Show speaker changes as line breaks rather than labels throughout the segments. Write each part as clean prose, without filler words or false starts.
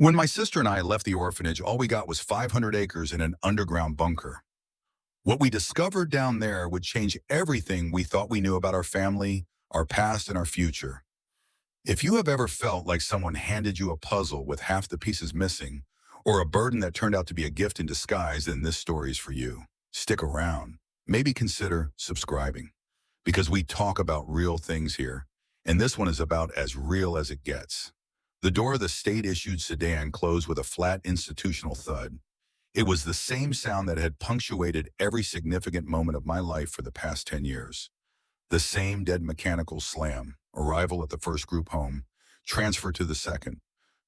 When my sister and I left the orphanage, all we got was 500 acres in an underground bunker. What we discovered down there would change everything we thought we knew about our family, our past, and our future. If you have ever felt like someone handed you a puzzle with half the pieces missing, or a burden that turned out to be a gift in disguise, then this story is for you. Stick around. Maybe consider subscribing, because we talk about real things here, and this one is about as real as it gets. The door of the state-issued sedan closed with a flat institutional thud. It was the same sound that had punctuated every significant moment of my life for the past 10 years. The same dead mechanical slam, arrival at the first group home, transfer to the second,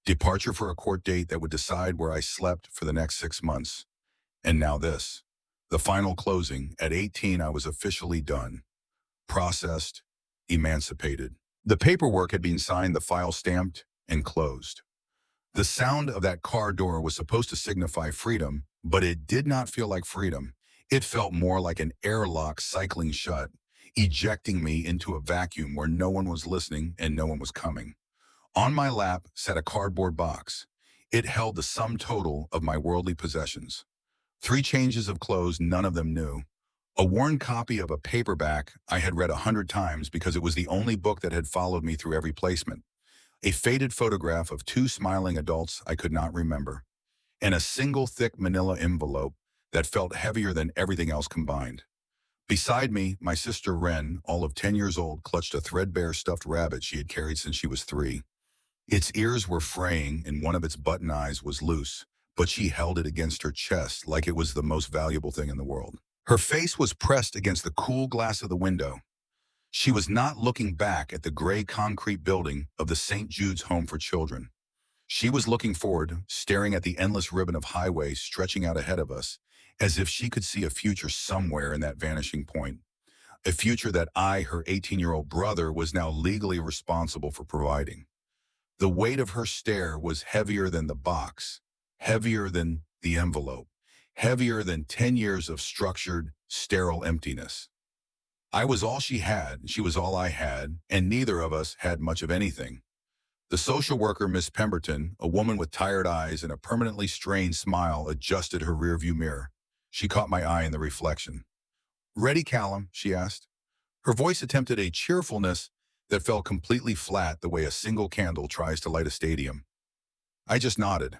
departure for a court date that would decide where I slept for the next 6 months. And now this, the final closing. At 18, I was officially done, processed, emancipated. The paperwork had been signed, the file stamped, and closed. The sound of that car door was supposed to signify freedom, but it did not feel like freedom. It felt more like an airlock cycling shut, ejecting me into a vacuum where no one was listening and no one was coming. On my lap sat a cardboard box. It held the sum total of my worldly possessions. 3 changes of clothes, none of them new. A worn copy of a paperback I had read 100 times because it was the only book that had followed me through every placement. A faded photograph of 2 smiling adults I could not remember, and a single thick manila envelope that felt heavier than everything else combined. Beside me, my sister Wren, all of 10 years old, clutched a threadbare stuffed rabbit she had carried since she was 3. Its ears were fraying and one of its button eyes was loose, but she held it against her chest like it was the most valuable thing in the world. Her face was pressed against the cool glass of the window. She was not looking back at the gray concrete building of the St. Jude's Home for Children. She was looking forward, staring at the endless ribbon of highway stretching out ahead of us, as if she could see a future somewhere in that vanishing point. A future that I, her 18-year-old brother, was now legally responsible for providing. The weight of her stare was heavier than the box, heavier than the envelope, heavier than 10 years of structured, sterile emptiness. I was all she had, she was all I had, and neither of us had much of anything. The social worker, Miss Pemberton, a woman with tired eyes and a permanently strained smile, adjusted her rearview mirror. She caught my eye in the reflection. "Ready, Callum?" she asked. Her voice attempted a cheerfulness that fell completely flat, the way a single candle tries to light a stadium. I just nodded.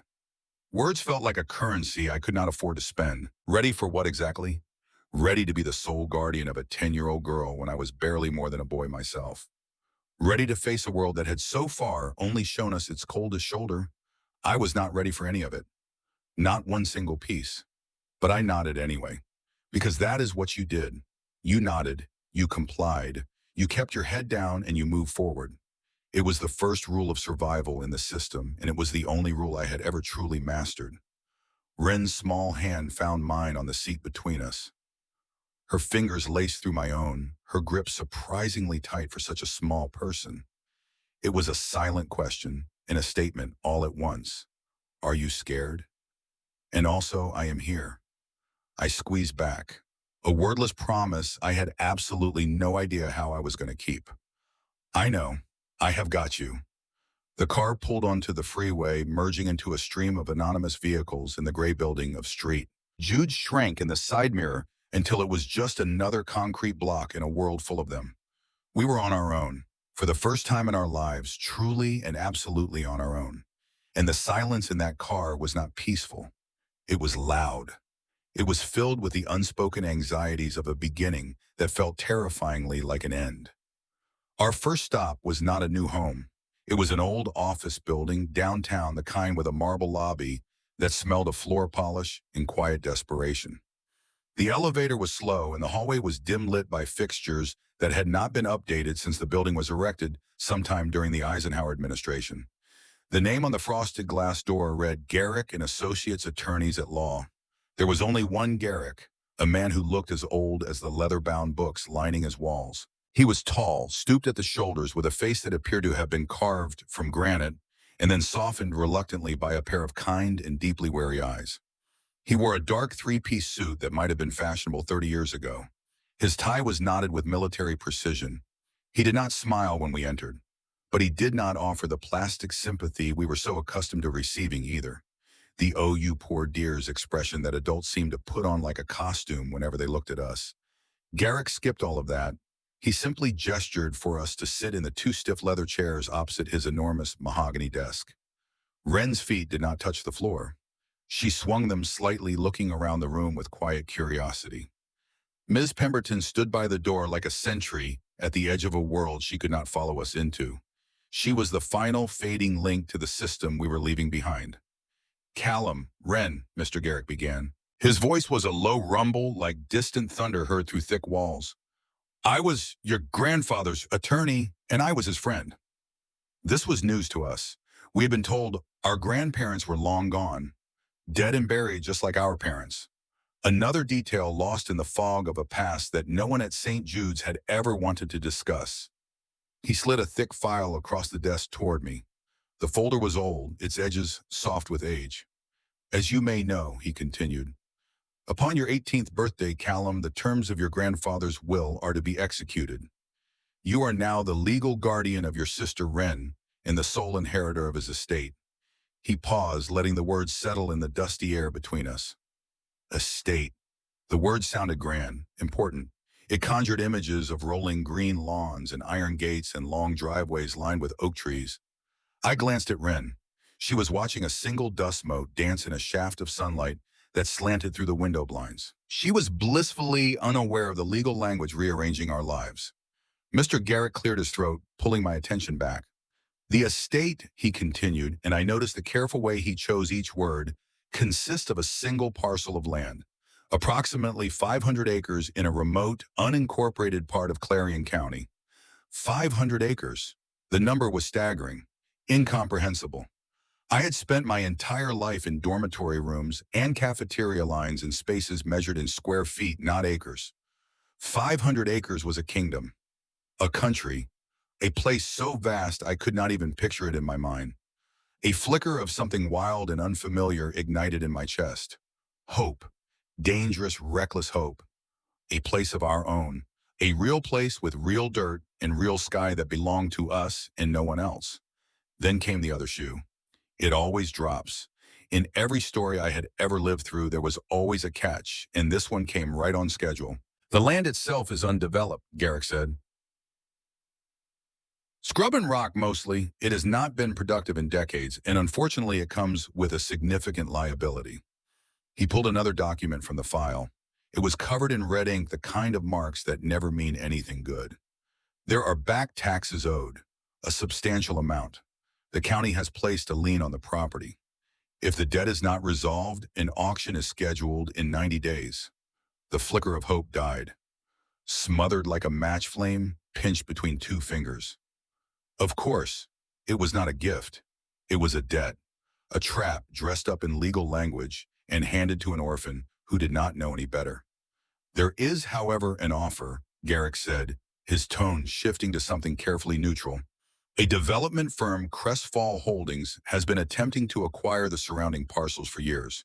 Words felt like a currency I could not afford to spend. Ready for what exactly? Ready to be the sole guardian of a 10-year-old girl when I was barely more than a boy myself. Ready to face a world that had so far only shown us its coldest shoulder. I was not ready for any of it. Not one single piece. But I nodded anyway, because that is what you did. You nodded, you complied, you kept your head down, and you moved forward. It was the first rule of survival in the system, and it was the only rule I had ever truly mastered. Wren's small hand found mine on the seat between us. Her fingers laced through my own, her grip surprisingly tight for such a small person. It was a silent question and a statement all at once. Are you scared? And also, I am here. I squeezed back. A wordless promise I had absolutely no idea how I was going to keep. I know. I have got you. The car pulled onto the freeway, merging into a stream of anonymous vehicles in the gray building of Street. Jude shrank in the side mirror until it was just another concrete block in a world full of them. We were on our own, for the first time in our lives, truly and absolutely on our own. And the silence in that car was not peaceful. It was loud. It was filled with the unspoken anxieties of a beginning that felt terrifyingly like an end. Our first stop was not a new home. It was an old office building downtown, the kind with a marble lobby that smelled of floor polish and quiet desperation. The elevator was slow, and the hallway was dim lit by fixtures that had not been updated since the building was erected sometime during the Eisenhower administration. The name on the frosted glass door read Garrick and Associates Attorneys at Law. There was only one Garrick, a man who looked as old as the leather-bound books lining his walls. He was tall, stooped at the shoulders, with a face that appeared to have been carved from granite and then softened reluctantly by a pair of kind and deeply wary eyes. He wore a dark 3-piece suit that might have been fashionable 30 years ago. His tie was knotted with military precision. He did not smile when we entered, but he did not offer the plastic sympathy we were so accustomed to receiving either. The "oh, you poor dears" expression that adults seemed to put on like a costume whenever they looked at us. Garrick skipped all of that. He simply gestured for us to sit in the two stiff leather chairs opposite his enormous mahogany desk. Wren's feet did not touch the floor. She swung them slightly, looking around the room with quiet curiosity. Ms. Pemberton stood by the door like a sentry at the edge of a world she could not follow us into. She was the final fading link to the system we were leaving behind. "Callum, Wren," Mr. Garrick began. His voice was a low rumble like distant thunder heard through thick walls. "I was your grandfather's attorney, and I was his friend." This was news to us. We had been told our grandparents were long gone, dead and buried just like our parents. Another detail lost in the fog of a past that no one at St. Jude's had ever wanted to discuss. He slid a thick file across the desk toward me. The folder was old, its edges soft with age. "As you may know," he continued, "upon your 18th birthday, Callum, the terms of your grandfather's will are to be executed. You are now the legal guardian of your sister Wren and the sole inheritor of his estate." He paused, letting the words settle in the dusty air between us. Estate. The word sounded grand, important. It conjured images of rolling green lawns and iron gates and long driveways lined with oak trees. I glanced at Wren. She was watching a single dust mote dance in a shaft of sunlight that slanted through the window blinds. She was blissfully unaware of the legal language rearranging our lives. Mr. Garrick cleared his throat, pulling my attention back. "The estate," he continued, and I noticed the careful way he chose each word, consists of a single parcel of land, approximately 500 acres in a remote, unincorporated part of Clarion County. 500 acres. The number was staggering, incomprehensible. I had spent my entire life in dormitory rooms and cafeteria lines in spaces measured in square feet, not acres. 500 acres was a kingdom, a country, a place so vast I could not even picture it in my mind. A flicker of something wild and unfamiliar ignited in my chest. Hope. Dangerous, reckless hope. A place of our own. A real place with real dirt and real sky that belonged to us and no one else. Then came the other shoe. It always drops. In every story I had ever lived through, there was always a catch, and this one came right on schedule. "The land itself is undeveloped," Garrick said. "Scrub and rock mostly. It has not been productive in decades, and unfortunately it comes with a significant liability." He pulled another document from the file. It was covered in red ink, the kind of marks that never mean anything good. "There are back taxes owed, a substantial amount. The county has placed a lien on the property. If the debt is not resolved, an auction is scheduled in 90 days. The flicker of hope died, smothered like a match flame pinched between two fingers. Of course, it was not a gift. It was a debt, a trap dressed up in legal language and handed to an orphan who did not know any better. "There is, however, an offer," Garrick said, his tone shifting to something carefully neutral. "A development firm, Crestfall Holdings, has been attempting to acquire the surrounding parcels for years.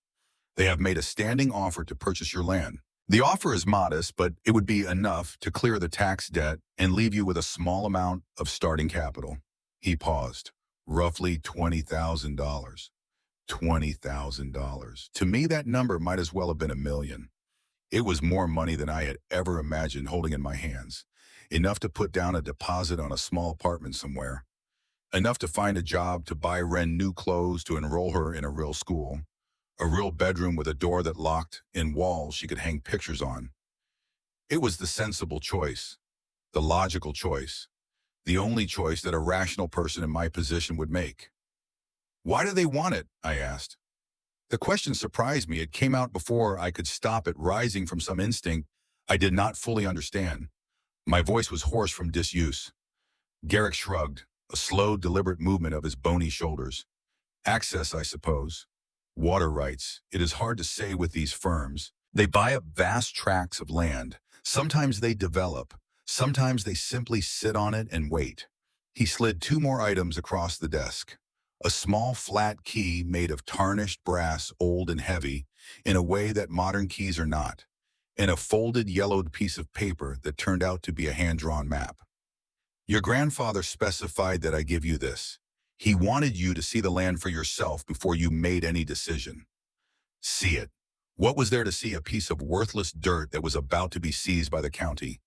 They have made a standing offer to purchase your land. The offer is modest, but it would be enough to clear the tax debt and leave you with a small amount of starting capital." He paused. "Roughly $20,000. $20,000. To me, that number might as well have been $1 million. It was more money than I had ever imagined holding in my hands. Enough to put down a deposit on a small apartment somewhere. Enough to find a job, to buy Wren new clothes, to enroll her in a real school. A real bedroom with a door that locked and walls she could hang pictures on. It was the sensible choice, the logical choice, the only choice that a rational person in my position would make." "Why do they want it?" I asked. The question surprised me. It came out before I could stop it, rising from some instinct I did not fully understand. My voice was hoarse from disuse. Garrick shrugged, a slow, deliberate movement of his bony shoulders. "Access, I suppose. Water rights. It is hard to say with these firms. They buy up vast tracts of land. Sometimes they develop. Sometimes they simply sit on it and wait." He slid 2 more items across the desk. A small flat key made of tarnished brass, old and heavy, in a way that modern keys are not, and a folded, yellowed piece of paper that turned out to be a hand-drawn map. Your grandfather specified that I give you this. He wanted you to see the land for yourself before you made any decision. See it. What was there to see? A piece of worthless dirt that was about to be seized by the county,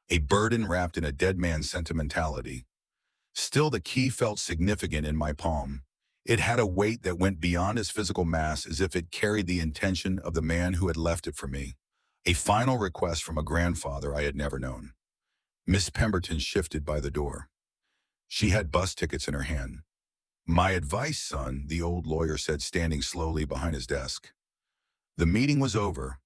a burden wrapped in a dead man's sentimentality. Still, the key felt significant in my palm. It had a weight that went beyond its physical mass, as if it carried the intention of the man who had left it for me. A final request from a grandfather I had never known. Miss Pemberton shifted by the door. She had bus tickets in her hand. "My advice, son," the old lawyer said, standing slowly behind his desk. "The meeting was over.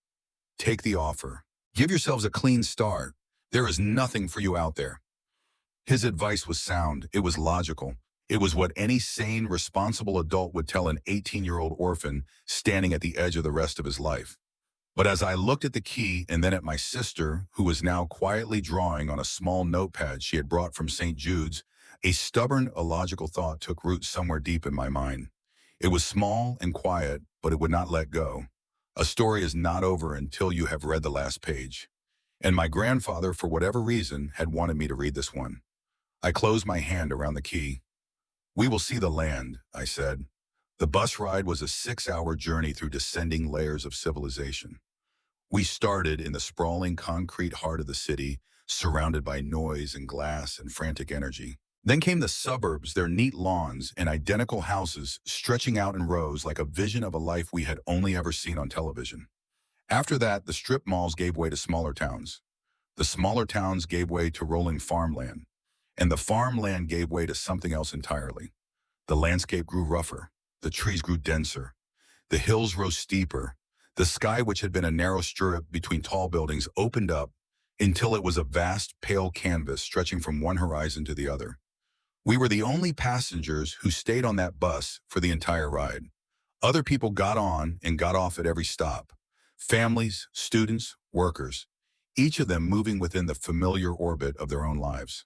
Take the offer. Give yourselves a clean start. There is nothing for you out there." His advice was sound. It was logical. It was what any sane, responsible adult would tell an 18-year-old orphan standing at the edge of the rest of his life. But as I looked at the key and then at my sister, who was now quietly drawing on a small notepad she had brought from St. Jude's, a stubborn, illogical thought took root somewhere deep in my mind. It was small and quiet, but it would not let go. A story is not over until you have read the last page. And my grandfather, for whatever reason, had wanted me to read this one. I closed my hand around the key. "We will see the land," I said. The bus ride was a 6-hour journey through descending layers of civilization. We started in the sprawling concrete heart of the city, surrounded by noise and glass and frantic energy. Then came the suburbs, their neat lawns and identical houses stretching out in rows like a vision of a life we had only ever seen on television. After that, the strip malls gave way to smaller towns. The smaller towns gave way to rolling farmland. And the farmland gave way to something else entirely. The landscape grew rougher. The trees grew denser. The hills rose steeper. The sky, which had been a narrow strip between tall buildings, opened up until it was a vast, pale canvas stretching from one horizon to the other. We were the only passengers who stayed on that bus for the entire ride. Other people got on and got off at every stop. Families, students, workers, each of them moving within the familiar orbit of their own lives.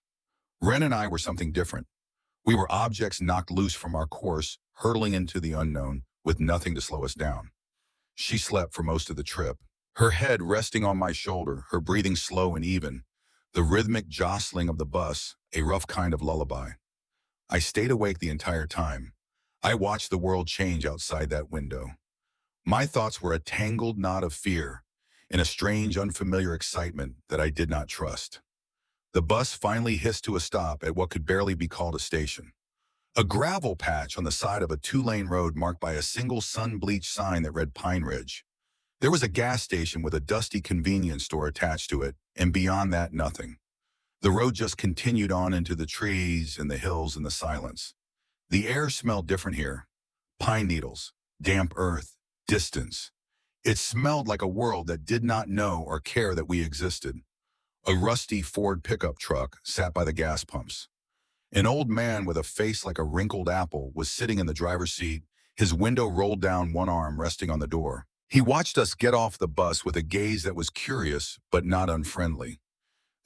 Ren and I were something different. We were objects knocked loose from our course, hurtling into the unknown with nothing to slow us down. She slept for most of the trip, her head resting on my shoulder, her breathing slow and even, the rhythmic jostling of the bus, a rough kind of lullaby. I stayed awake the entire time. I watched the world change outside that window. My thoughts were a tangled knot of fear and a strange, unfamiliar excitement that I did not trust. The bus finally hissed to a stop at what could barely be called a station. A gravel patch on the side of a 2-lane road marked by a single sun-bleached sign that read Pine Ridge. There was a gas station with a dusty convenience store attached to it, and beyond that, nothing. The road just continued on into the trees and the hills and the silence. The air smelled different here. Pine needles, damp earth, distance. It smelled like a world that did not know or care that we existed. A rusty Ford pickup truck sat by the gas pumps. An old man with a face like a wrinkled apple was sitting in the driver's seat, his window rolled down, one arm resting on the door. He watched us get off the bus with a gaze that was curious but not unfriendly.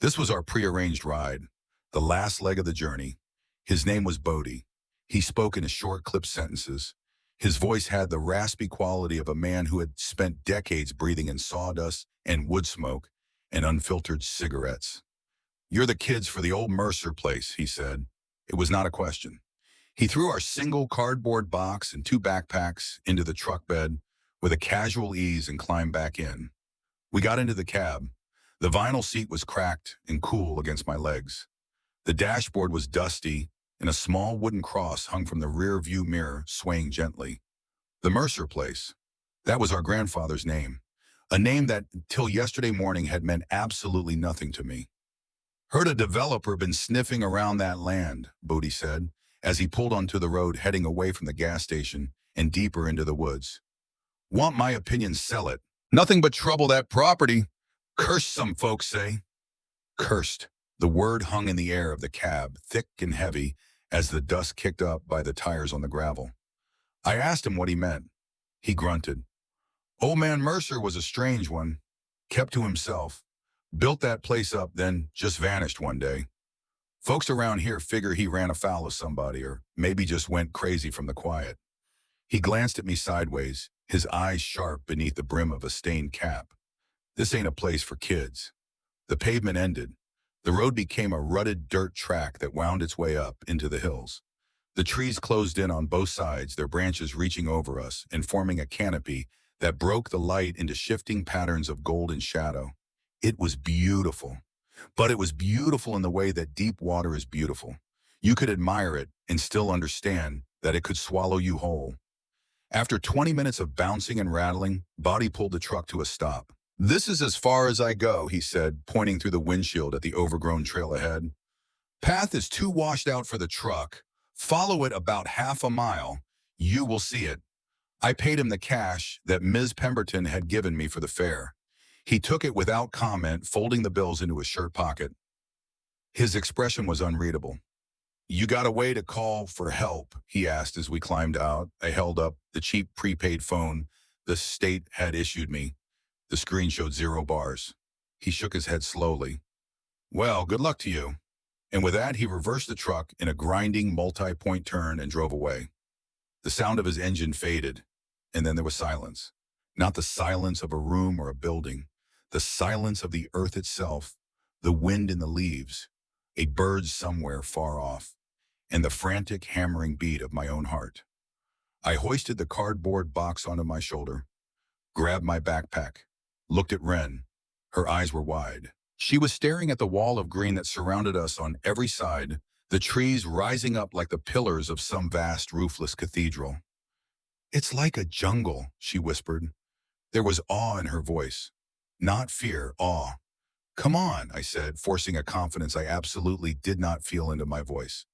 This was our prearranged ride, the last leg of the journey. His name was Bodie. He spoke in short, clipped sentences. His voice had the raspy quality of a man who had spent decades breathing in sawdust and wood smoke and unfiltered cigarettes. "You're the kids for the old Mercer place," he said. It was not a question. He threw our single cardboard box and 2 backpacks into the truck bed with a casual ease and climbed back in. We got into the cab. The vinyl seat was cracked and cool against my legs. The dashboard was dusty, and a small wooden cross hung from the rear view mirror, swaying gently. The Mercer place. That was our grandfather's name. A name that, till yesterday morning, had meant absolutely nothing to me. "Heard a developer been sniffing around that land," Bodie said, as he pulled onto the road heading away from the gas station and deeper into the woods. "Want my opinion, sell it. Nothing but trouble, that property. Cursed, some folks say." Cursed. The word hung in the air of the cab, thick and heavy, as the dust kicked up by the tires on the gravel. I asked him what he meant. He grunted. "Old man Mercer was a strange one. Kept to himself. Built that place up, then just vanished one day. Folks around here figure he ran afoul of somebody, or maybe just went crazy from the quiet." He glanced at me sideways, his eyes sharp beneath the brim of a stained cap. "This ain't a place for kids." The pavement ended. The road became a rutted dirt track that wound its way up into the hills. The trees closed in on both sides, their branches reaching over us and forming a canopy that broke the light into shifting patterns of gold and shadow. It was beautiful, but it was beautiful in the way that deep water is beautiful. You could admire it and still understand that it could swallow you whole. After 20 minutes of bouncing and rattling, Body pulled the truck to a stop. "This is as far as I go," he said, pointing through the windshield at the overgrown trail ahead. "Path is too washed out for the truck. Follow it about half a mile. You will see it." I paid him the cash that Ms. Pemberton had given me for the fare. He took it without comment, folding the bills into his shirt pocket. His expression was unreadable. "You got a way to call for help?" he asked as we climbed out. I held up the cheap prepaid phone the state had issued me. The screen showed 0 bars. He shook his head slowly. "Well, good luck to you." And with that, he reversed the truck in a grinding multi-point turn and drove away. The sound of his engine faded, and then there was silence. Not the silence of a room or a building, the silence of the earth itself, the wind in the leaves, a bird somewhere far off, and the frantic hammering beat of my own heart. I hoisted the cardboard box onto my shoulder, grabbed my backpack, looked at Wren. Her eyes were wide. She was staring at the wall of green that surrounded us on every side, the trees rising up like the pillars of some vast roofless cathedral. "It's like a jungle," she whispered. There was awe in her voice. Not fear, awe. "Come on," I said, forcing a confidence I absolutely did not feel into my voice.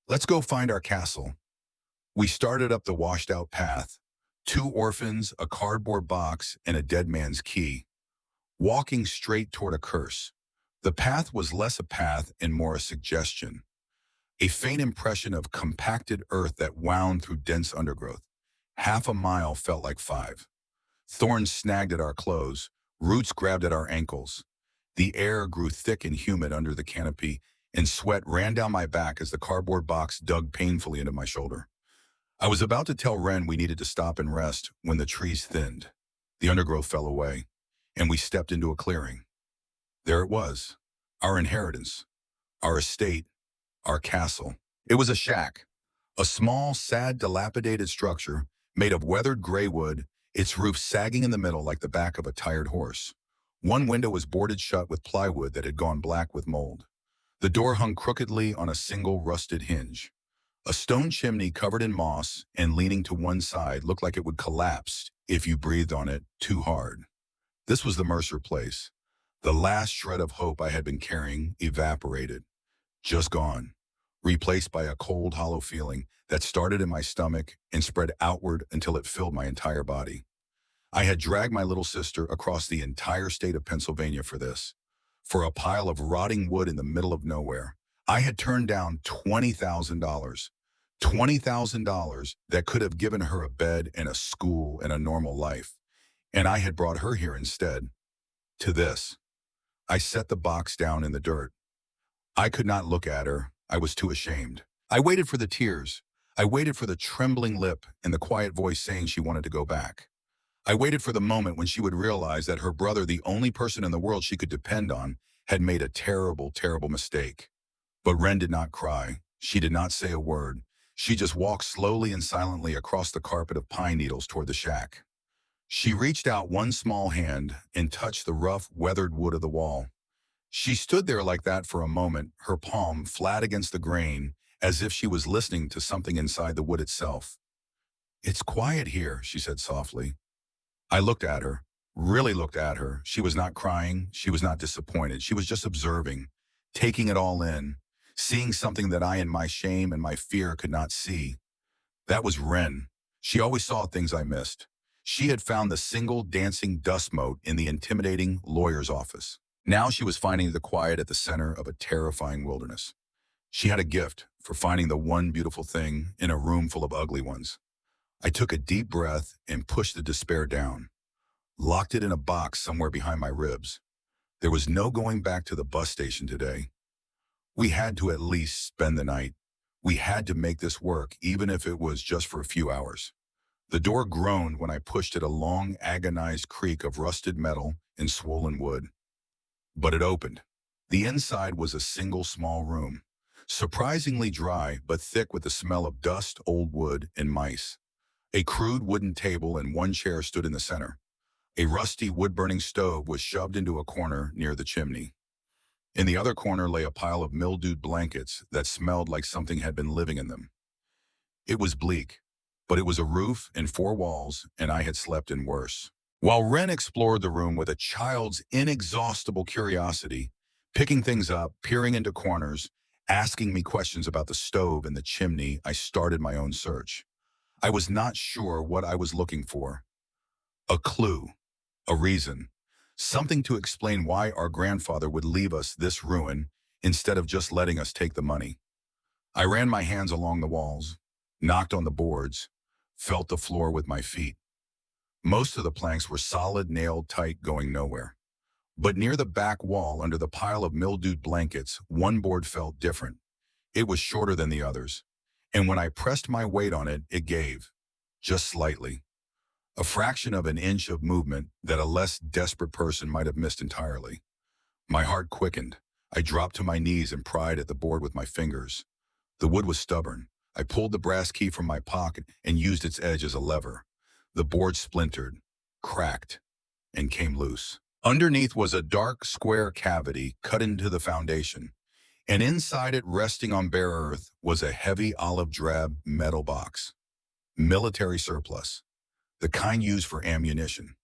"Let's go find our castle." We started up the washed-out path. 2 orphans, a cardboard box, and a dead man's key. Walking straight toward a curse. The path was less a path and more a suggestion. A faint impression of compacted earth that wound through dense undergrowth. Half a mile felt like 5. Thorns snagged at our clothes, roots grabbed at our ankles. The air grew thick and humid under the canopy, and sweat ran down my back as the cardboard box dug painfully into my shoulder. I was about to tell Wren we needed to stop and rest when the trees thinned. The undergrowth fell away, and we stepped into a clearing. There it was, our inheritance, our estate, our castle. It was a shack, a small, sad, dilapidated structure made of weathered gray wood, its roof sagging in the middle like the back of a tired horse. One window was boarded shut with plywood that had gone black with mold. The door hung crookedly on a single rusted hinge. A stone chimney covered in moss and leaning to one side looked like it would collapse if you breathed on it too hard. This was the Mercer place. The last shred of hope I had been carrying evaporated, just gone, replaced by a cold, hollow feeling that started in my stomach and spread outward until it filled my entire body. I had dragged my little sister across the entire state of Pennsylvania for this, for a pile of rotting wood in the middle of nowhere. I had turned down $20,000. $20,000 that could have given her a bed and a school and a normal life. And I had brought her here instead. To this. I set the box down in the dirt. I could not look at her. I was too ashamed. I waited for the tears. I waited for the trembling lip and the quiet voice saying she wanted to go back. I waited for the moment when she would realize that her brother, the only person in the world she could depend on, had made a terrible, terrible mistake. But Wren did not cry. She did not say a word. She just walked slowly and silently across the carpet of pine needles toward the shack. She reached out one small hand and touched the rough, weathered wood of the wall. She stood there like that for a moment, her palm flat against the grain, as if she was listening to something inside the wood itself. "It's quiet here," she said softly. I looked at her, really looked at her. She was not crying. She was not disappointed. She was just observing, taking it all in, seeing something that I in my shame and my fear could not see. That was Wren. She always saw things I missed. She had found the single dancing dust mote in the intimidating lawyer's office. Now she was finding the quiet at the center of a terrifying wilderness. She had a gift for finding the one beautiful thing in a room full of ugly ones. I took a deep breath and pushed the despair down, locked it in a box somewhere behind my ribs. There was no going back to the bus station today. We had to at least spend the night. We had to make this work, even if it was just for a few hours. The door groaned when I pushed it, a long, agonized creak of rusted metal and swollen wood. But it opened. The inside was a single small room, surprisingly dry but thick with the smell of dust, old wood, and mice. A crude wooden table and one chair stood in the center. A rusty wood-burning stove was shoved into a corner near the chimney. In the other corner lay a pile of mildewed blankets that smelled like something had been living in them. It was bleak, but it was a roof and four walls, and I had slept in worse. While Wren explored the room with a child's inexhaustible curiosity, picking things up, peering into corners, asking me questions about the stove and the chimney, I started my own search. I was not sure what I was looking for. A clue, a reason, something to explain why our grandfather would leave us this ruin instead of just letting us take the money. I ran my hands along the walls, knocked on the boards, felt the floor with my feet. Most of the planks were solid, nailed tight, going nowhere. But near the back wall, under the pile of mildewed blankets, one board felt different. It was shorter than the others, and when I pressed my weight on it, it gave, just slightly. A fraction of an inch of movement that a less desperate person might have missed entirely. My heart quickened. I dropped to my knees and pried at the board with my fingers. The wood was stubborn. I pulled the brass key from my pocket and used its edge as a lever. The board splintered, cracked, and came loose. Underneath was a dark, square cavity cut into the foundation, and inside it, resting on bare earth, was a heavy olive-drab metal box. Military surplus, the kind used for ammunition.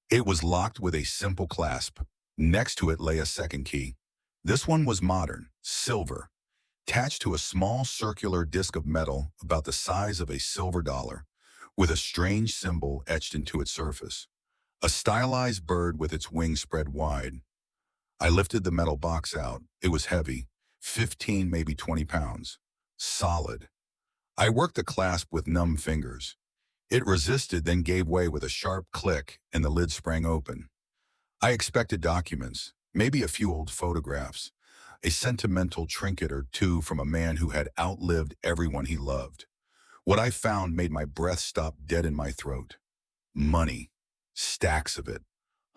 It was locked with a simple clasp. Next to it lay a second key. This one was modern, silver, attached to a small circular disc of metal about the size of a silver dollar, with a strange symbol etched into its surface. A stylized bird with its wings spread wide. I lifted the metal box out. It was heavy, 15, maybe 20 pounds. Solid. I worked the clasp with numb fingers. It resisted, then gave way with a sharp click, and the lid sprang open. I expected documents, maybe a few old photographs, a sentimental trinket or two from a man who had outlived everyone he loved. What I found made my breath stop dead in my throat. Money. Stacks of it.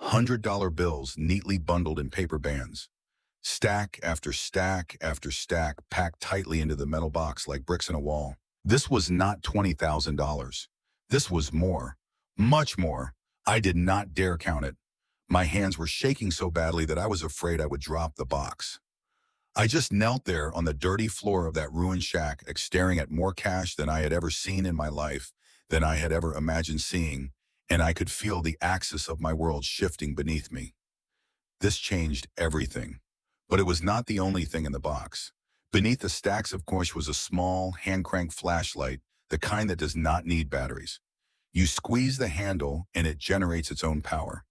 $100 bills neatly bundled in paper bands. Stack after stack after stack packed tightly into the metal box like bricks in a wall. This was not $20,000. This was more. Much more. I did not dare count it. My hands were shaking so badly that I was afraid I would drop the box. I just knelt there on the dirty floor of that ruined shack, staring at more cash than I had ever seen in my life, than I had ever imagined seeing, and I could feel the axis of my world shifting beneath me. This changed everything. But it was not the only thing in the box. Beneath the stacks of cash was a small, hand-crank flashlight, the kind that does not need batteries. You squeeze the handle and it generates its own power.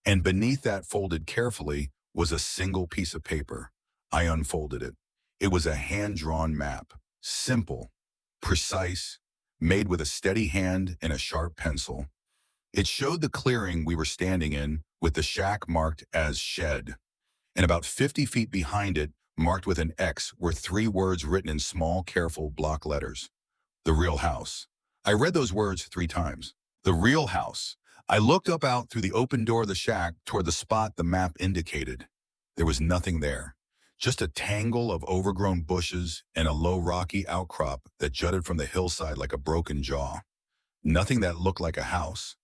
And beneath that, folded carefully, was a single piece of paper. I unfolded it. It was a hand-drawn map. Simple, precise, made with a steady hand and a sharp pencil. It showed the clearing we were standing in, with the shack marked as shed. And about 50 feet behind it, marked with an X, were three words written in small, careful block letters. The real house. I read those words 3 times. The real house. I looked up out through the open door of the shack toward the spot the map indicated. There was nothing there. Just a tangle of overgrown bushes and a low rocky outcrop that jutted from the hillside like a broken jaw. Nothing that looked like a house.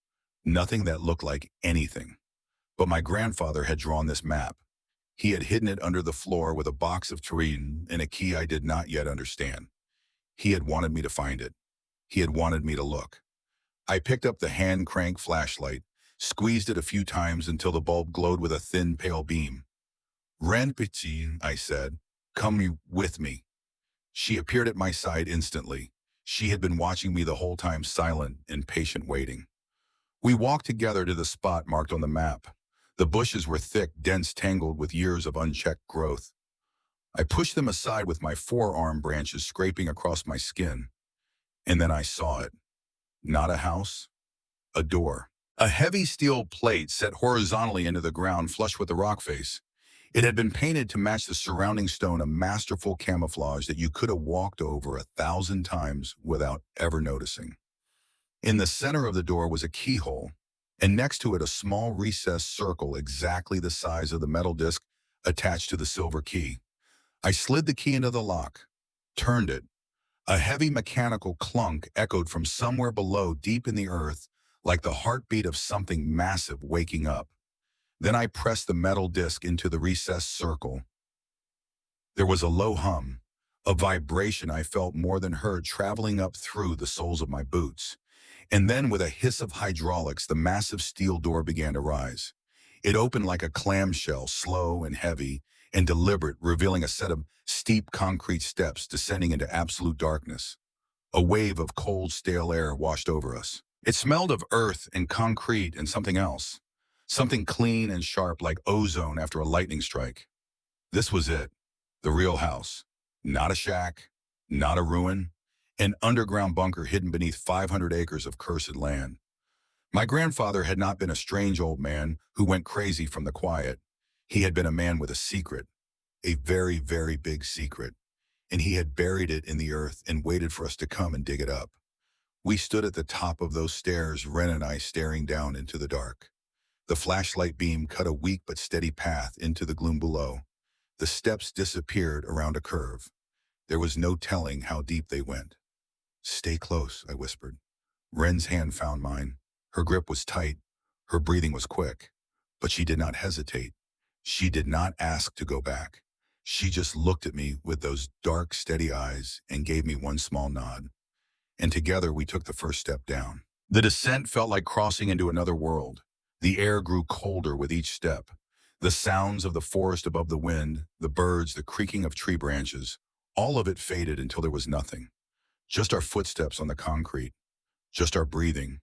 Nothing that looked like anything. But my grandfather had drawn this map. He had hidden it under the floor with a box of terrain and a key I did not yet understand. He had wanted me to find it. He had wanted me to look. I picked up the hand-crank flashlight, squeezed it a few times until the bulb glowed with a thin, pale beam. "Ren Petit," I said, "come with me." She appeared at my side instantly. She had been watching me the whole time, silent and patient, waiting. We walked together to the spot marked on the map. The bushes were thick, dense, tangled with years of unchecked growth. I pushed them aside with my forearm branches scraping across my skin. And then I saw it. Not a house, a door. A heavy steel plate set horizontally into the ground flush with the rock face. It had been painted to match the surrounding stone, a masterful camouflage that you could have walked over 1,000 times without ever noticing. In the center of the door was a keyhole, and next to it a small recessed circle exactly the size of the metal disc attached to the silver key. I slid the key into the lock, turned it. A heavy mechanical clunk echoed from somewhere below, deep in the earth, like the heartbeat of something massive waking up. Then I pressed the metal disc into the recessed circle. There was a low hum, a vibration I felt more than heard traveling up through the soles of my boots. And then with a hiss of hydraulics, the massive steel door began to rise. It opened like a clamshell, slow and heavy and deliberate, revealing a set of steep concrete steps descending into absolute darkness. A wave of cold, stale air washed over us. It smelled of earth and concrete and something else. Something clean and sharp like ozone after a lightning strike. This was it. The real house. Not a shack, not a ruin, an underground bunker hidden beneath 500 acres of cursed land. My grandfather had not been a strange old man who went crazy from the quiet. He had been a man with a secret, a very, very big secret, and he had buried it in the earth and waited for us to come and dig it up. We stood at the top of those stairs, Ren and I staring down into the dark. The flashlight beam cut a weak but steady path into the gloom below. The steps disappeared around a curve. There was no telling how deep they went. "Stay close," I whispered. Ren's hand found mine. Her grip was tight. Her breathing was quick. But she did not hesitate. She did not ask to go back. She just looked at me with those dark, steady eyes and gave me one small nod. And together we took the first step down. The descent felt like crossing into another world. The air grew colder with each step. The sounds of the forest above the wind, the birds, the creaking of tree branches, all of it faded until there was nothing. Just our footsteps on the concrete, just our breathing,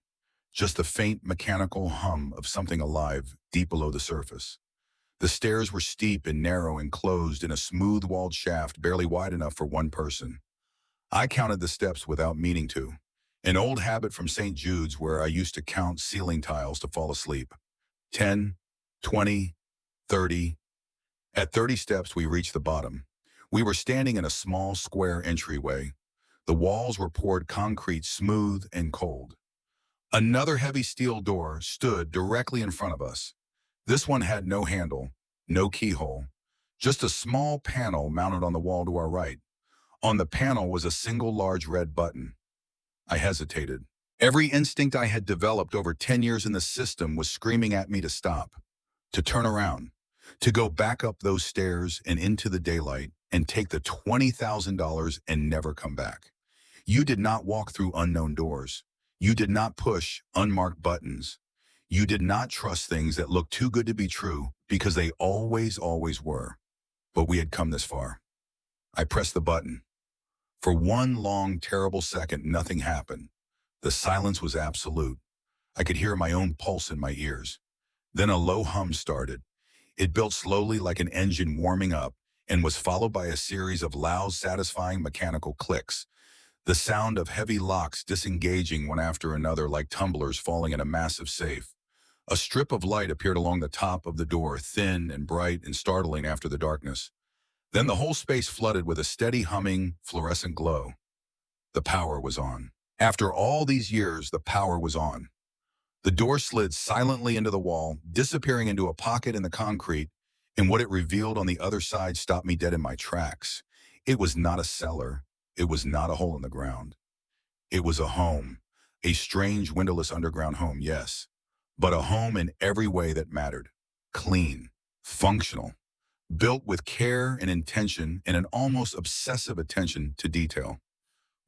just the faint mechanical hum of something alive deep below the surface. The stairs were steep and narrow and closed in a smooth-walled shaft barely wide enough for one person. I counted the steps without meaning to, an old habit from St. Jude's where I used to count ceiling tiles to fall asleep. 10, 20, 30. At 30 steps, we reached the bottom. We were standing in a small square entryway. The walls were poured concrete, smooth and cold. Another heavy steel door stood directly in front of us. This one had no handle, no keyhole, just a small panel mounted on the wall to our right. On the panel was a single large red button. I hesitated. Every instinct I had developed over 10 years in the system was screaming at me to stop, to turn around, to go back up those stairs and into the daylight and take the $20,000 and never come back. You did not walk through unknown doors. You did not push unmarked buttons. You did not trust things that looked too good to be true because they always were. But we had come this far. I pressed the button. For one long, terrible second, nothing happened. The silence was absolute. I could hear my own pulse in my ears. Then a low hum started. It built slowly like an engine warming up and was followed by a series of loud, satisfying mechanical clicks. The sound of heavy locks disengaging one after another like tumblers falling in a massive safe. A strip of light appeared along the top of the door, thin and bright and startling after the darkness. Then the whole space flooded with a steady humming, fluorescent glow. The power was on. After all these years, the power was on. The door slid silently into the wall, disappearing into a pocket in the concrete, and what it revealed on the other side stopped me dead in my tracks. It was not a cellar. It was not a hole in the ground. It was a home. A strange, windowless underground home, yes, but a home in every way that mattered. Clean, functional, built with care and intention and an almost obsessive attention to detail.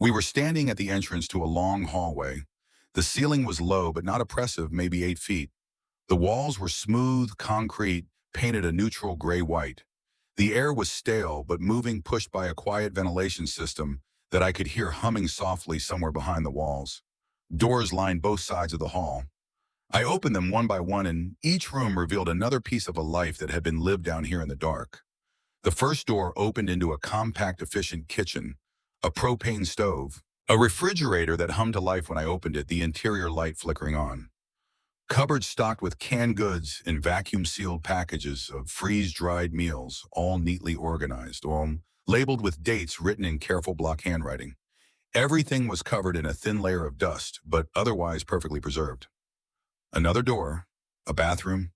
We were standing at the entrance to a long hallway. The ceiling was low but not oppressive, maybe 8 feet. The walls were smooth, concrete, painted a neutral gray-white. The air was stale but moving, pushed by a quiet ventilation system that I could hear humming softly somewhere behind the walls. Doors lined both sides of the hall. I opened them one by one, and each room revealed another piece of a life that had been lived down here in the dark. The first door opened into a compact, efficient kitchen, a propane stove, a refrigerator that hummed to life when I opened it, the interior light flickering on. Cupboards stocked with canned goods and vacuum-sealed packages of freeze-dried meals, all neatly organized, or labeled with dates written in careful block handwriting. Everything was covered in a thin layer of dust, but otherwise perfectly preserved. Another door, a bathroom,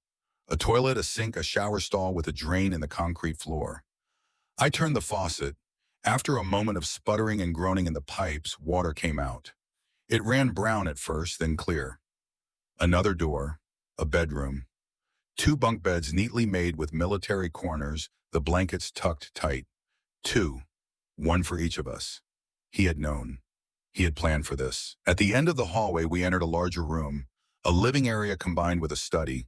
A toilet, a sink, a shower stall with a drain in the concrete floor. I turned the faucet. After a moment of sputtering and groaning in the pipes, water came out. It ran brown at first, then clear. Another door, a bedroom. Two bunk beds neatly made with military corners, the blankets tucked tight. Two, one for each of us. He had known. He had planned for this. At the end of the hallway, we entered a larger room, a living area combined with a study.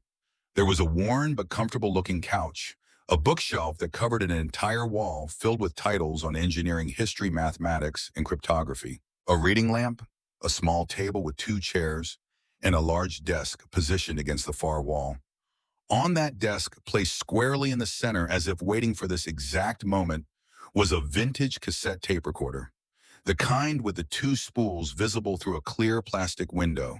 There was a worn but comfortable-looking couch, a bookshelf that covered an entire wall filled with titles on engineering, history, mathematics, and cryptography. A reading lamp, a small table with two chairs, and a large desk positioned against the far wall. On that desk, placed squarely in the center as if waiting for this exact moment, was a vintage cassette tape recorder, the kind with the two spools visible through a clear plastic window.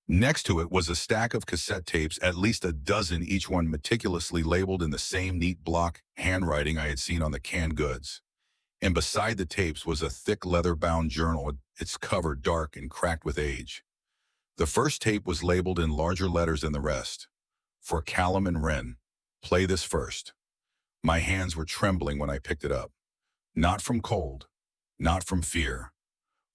Next to it was a stack of cassette tapes, at least a dozen, each one meticulously labeled in the same neat block handwriting I had seen on the canned goods. And beside the tapes was a thick leather-bound journal, its cover dark and cracked with age. The first tape was labeled in larger letters than the rest. For Callum and Wren, play this first. My hands were trembling when I picked it up. Not from cold, not from fear,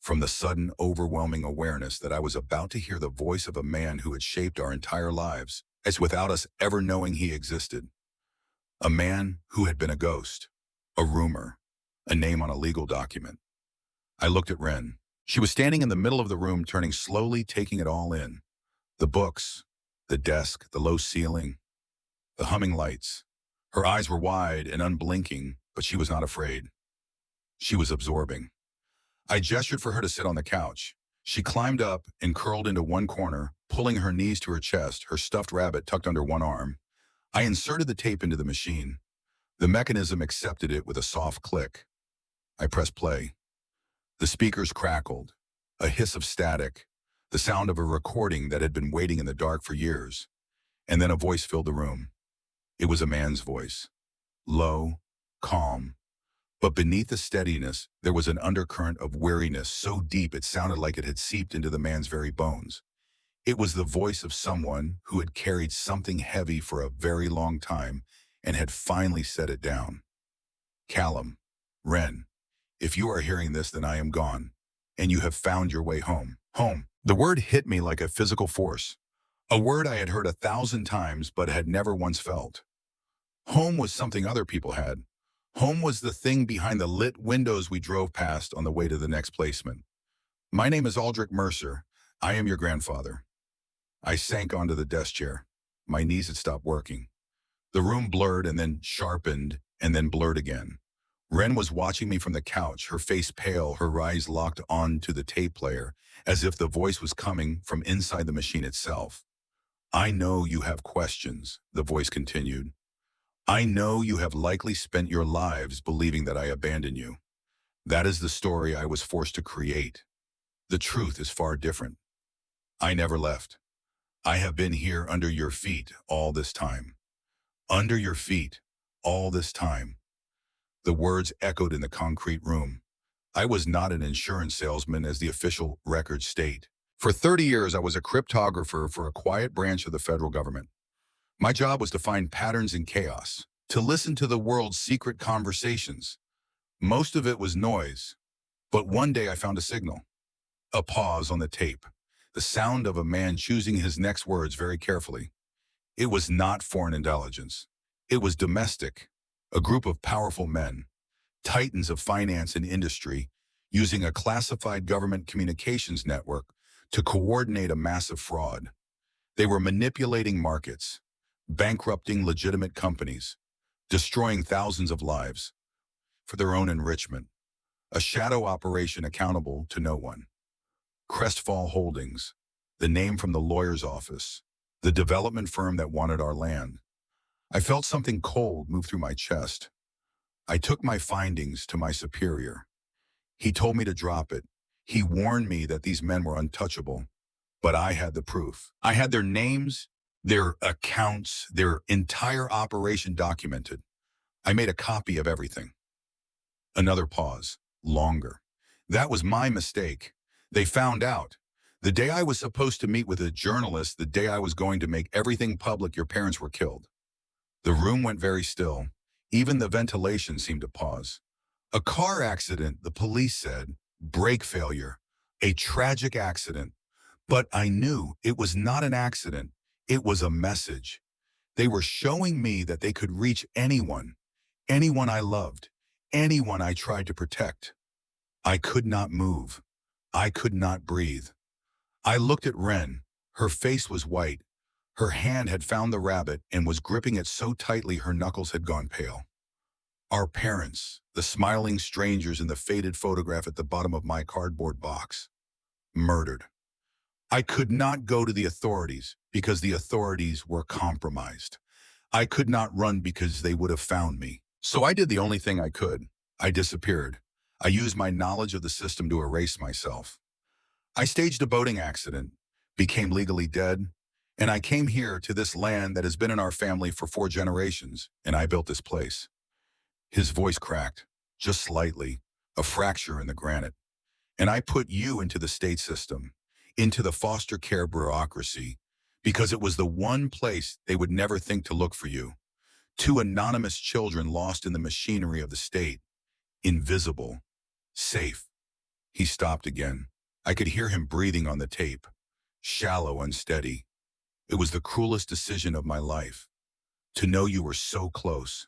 from the sudden, overwhelming awareness that I was about to hear the voice of a man who had shaped our entire lives, as without us ever knowing he existed. A man who had been a ghost, a rumor, a name on a legal document. I looked at Wren. She was standing in the middle of the room, turning slowly, taking it all in. The books, the desk, the low ceiling, the humming lights. Her eyes were wide and unblinking, but she was not afraid. She was absorbing. I gestured for her to sit on the couch. She climbed up and curled into one corner, pulling her knees to her chest, her stuffed rabbit tucked under one arm. I inserted the tape into the machine. The mechanism accepted it with a soft click. I pressed play. The speakers crackled, a hiss of static, the sound of a recording that had been waiting in the dark for years. And then a voice filled the room. It was a man's voice, low, calm. But beneath the steadiness, there was an undercurrent of weariness so deep it sounded like it had seeped into the man's very bones. It was the voice of someone who had carried something heavy for a very long time and had finally set it down. Callum, Wren, if you are hearing this, then I am gone, and you have found your way home. Home. The word hit me like a physical force, a word I had heard 1,000 times but had never once felt. Home was something other people had. Home was the thing behind the lit windows we drove past on the way to the next placement. My name is Aldrich Mercer. I am your grandfather. I sank onto the desk chair. My knees had stopped working. The room blurred and then sharpened and then blurred again. Wren was watching me from the couch, her face pale, her eyes locked onto the tape player, as if the voice was coming from inside the machine itself. I know you have questions, the voice continued. I know you have likely spent your lives believing that I abandoned you. That is the story I was forced to create. The truth is far different. I never left. I have been here under your feet all this time. Under your feet all this time. The words echoed in the concrete room. I was not an insurance salesman, as the official records state. For 30 years, I was a cryptographer for a quiet branch of the federal government. My job was to find patterns in chaos, to listen to the world's secret conversations. Most of it was noise, but one day I found a signal. A pause on the tape, the sound of a man choosing his next words very carefully. It was not foreign intelligence. It was domestic, a group of powerful men, titans of finance and industry, using a classified government communications network to coordinate a massive fraud. They were manipulating markets, bankrupting legitimate companies, destroying thousands of lives for their own enrichment. A shadow operation accountable to no one. Crestfall Holdings, the name from the lawyer's office, the development firm that wanted our land. I felt something cold move through my chest. I took my findings to my superior. He told me to drop it. He warned me that these men were untouchable, but I had the proof. I had their names, their accounts, their entire operation documented. I made a copy of everything. Another pause, longer. That was my mistake. They found out. The day I was supposed to meet with a journalist, the day I was going to make everything public, your parents were killed. The room went very still. Even the ventilation seemed to pause. A car accident, the police said. Brake failure. A tragic accident. But I knew it was not an accident. It was a message. They were showing me that they could reach anyone, anyone I loved, anyone I tried to protect. I could not move. I could not breathe. I looked at Wren. Her face was white. Her hand had found the rabbit and was gripping it so tightly her knuckles had gone pale. Our parents, the smiling strangers in the faded photograph at the bottom of my cardboard box, murdered. I could not go to the authorities because the authorities were compromised. I could not run because they would have found me. So I did the only thing I could. I disappeared. I used my knowledge of the system to erase myself. I staged a boating accident, became legally dead, and I came here to this land that has been in our family for 4 generations, and I built this place. His voice cracked, just slightly, a fracture in the granite. And I put you into the state system, into the foster care bureaucracy, because it was the one place they would never think to look for you. 2 anonymous children lost in the machinery of the state, invisible, safe. He stopped again. I could hear him breathing on the tape, shallow, unsteady. It was the cruelest decision of my life, to know you were so close,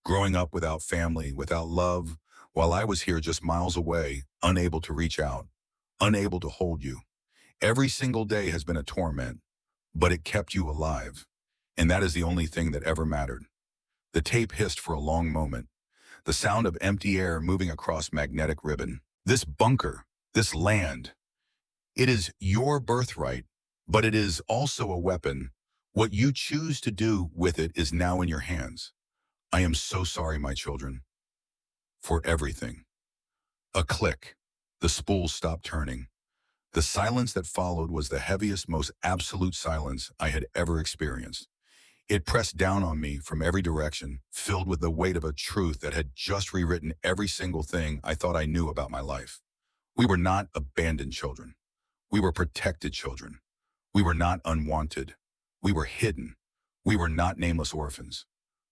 growing up without family, without love, while I was here just miles away, unable to reach out, unable to hold you. Every single day has been a torment, but it kept you alive, and that is the only thing that ever mattered. The tape hissed for a long moment, the sound of empty air moving across magnetic ribbon. This bunker, this land, it is your birthright, but it is also a weapon. What you choose to do with it is now in your hands. I am so sorry, my children, for everything. A click. The spool stopped turning. The silence that followed was the heaviest, most absolute silence I had ever experienced. It pressed down on me from every direction, filled with the weight of a truth that had just rewritten every single thing I thought I knew about my life. We were not abandoned children. We were protected children. We were not unwanted. We were hidden. We were not nameless orphans.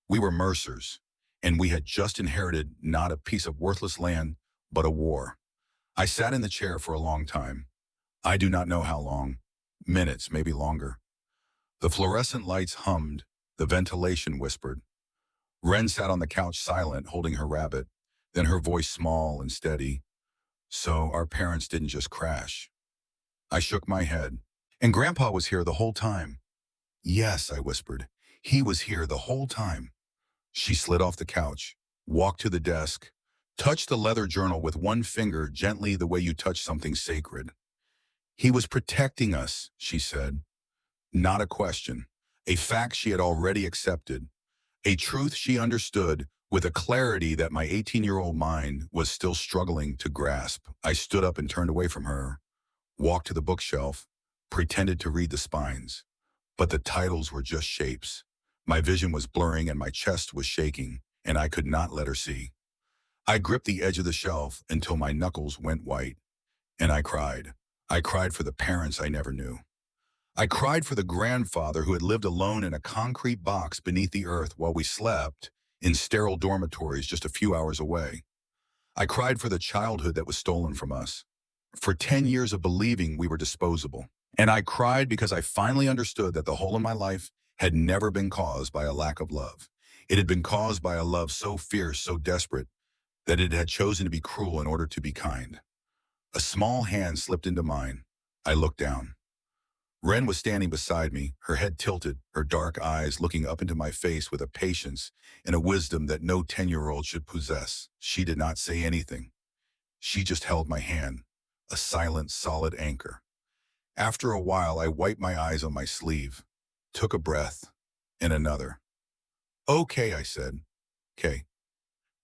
We were Mercers, and we had just inherited not a piece of worthless land, but a war. I sat in the chair for a long time. I do not know how long. Minutes, maybe longer. The fluorescent lights hummed. The ventilation whispered. Wren sat on the couch silent, holding her rabbit, then her voice small and steady. So our parents didn't just crash. I shook my head. And Grandpa was here the whole time. Yes, I whispered. He was here the whole time. She slid off the couch, walked to the desk, touched the leather journal with one finger gently the way you touch something sacred. He was protecting us, she said. Not a question. A fact she had already accepted. A truth she understood with a clarity that my 18-year-old mind was still struggling to grasp. I stood up and turned away from her, walked to the bookshelf, pretended to read the spines. But the titles were just shapes. My vision was blurring and my chest was shaking, and I could not let her see. I gripped the edge of the shelf until my knuckles went white, and I cried. I cried for the parents I never knew. I cried for the grandfather who had lived alone in a concrete box beneath the earth while we slept in sterile dormitories just a few hours away. I cried for the childhood that was stolen from us, for 10 years of believing we were disposable. And I cried because I finally understood that the hole in my life had never been caused by a lack of love. It had been caused by a love so fierce, so desperate, that it had chosen to be cruel in order to be kind. A small hand slipped into mine. I looked down. Wren was standing beside me, her head tilted, her dark eyes looking up into my face with a patience and a wisdom that no 10-year-old should possess. She did not say anything. She just held my hand, a silent, solid anchor. After a while, I wiped my eyes on my sleeve, took a breath, and another. Okay, I said. Okay.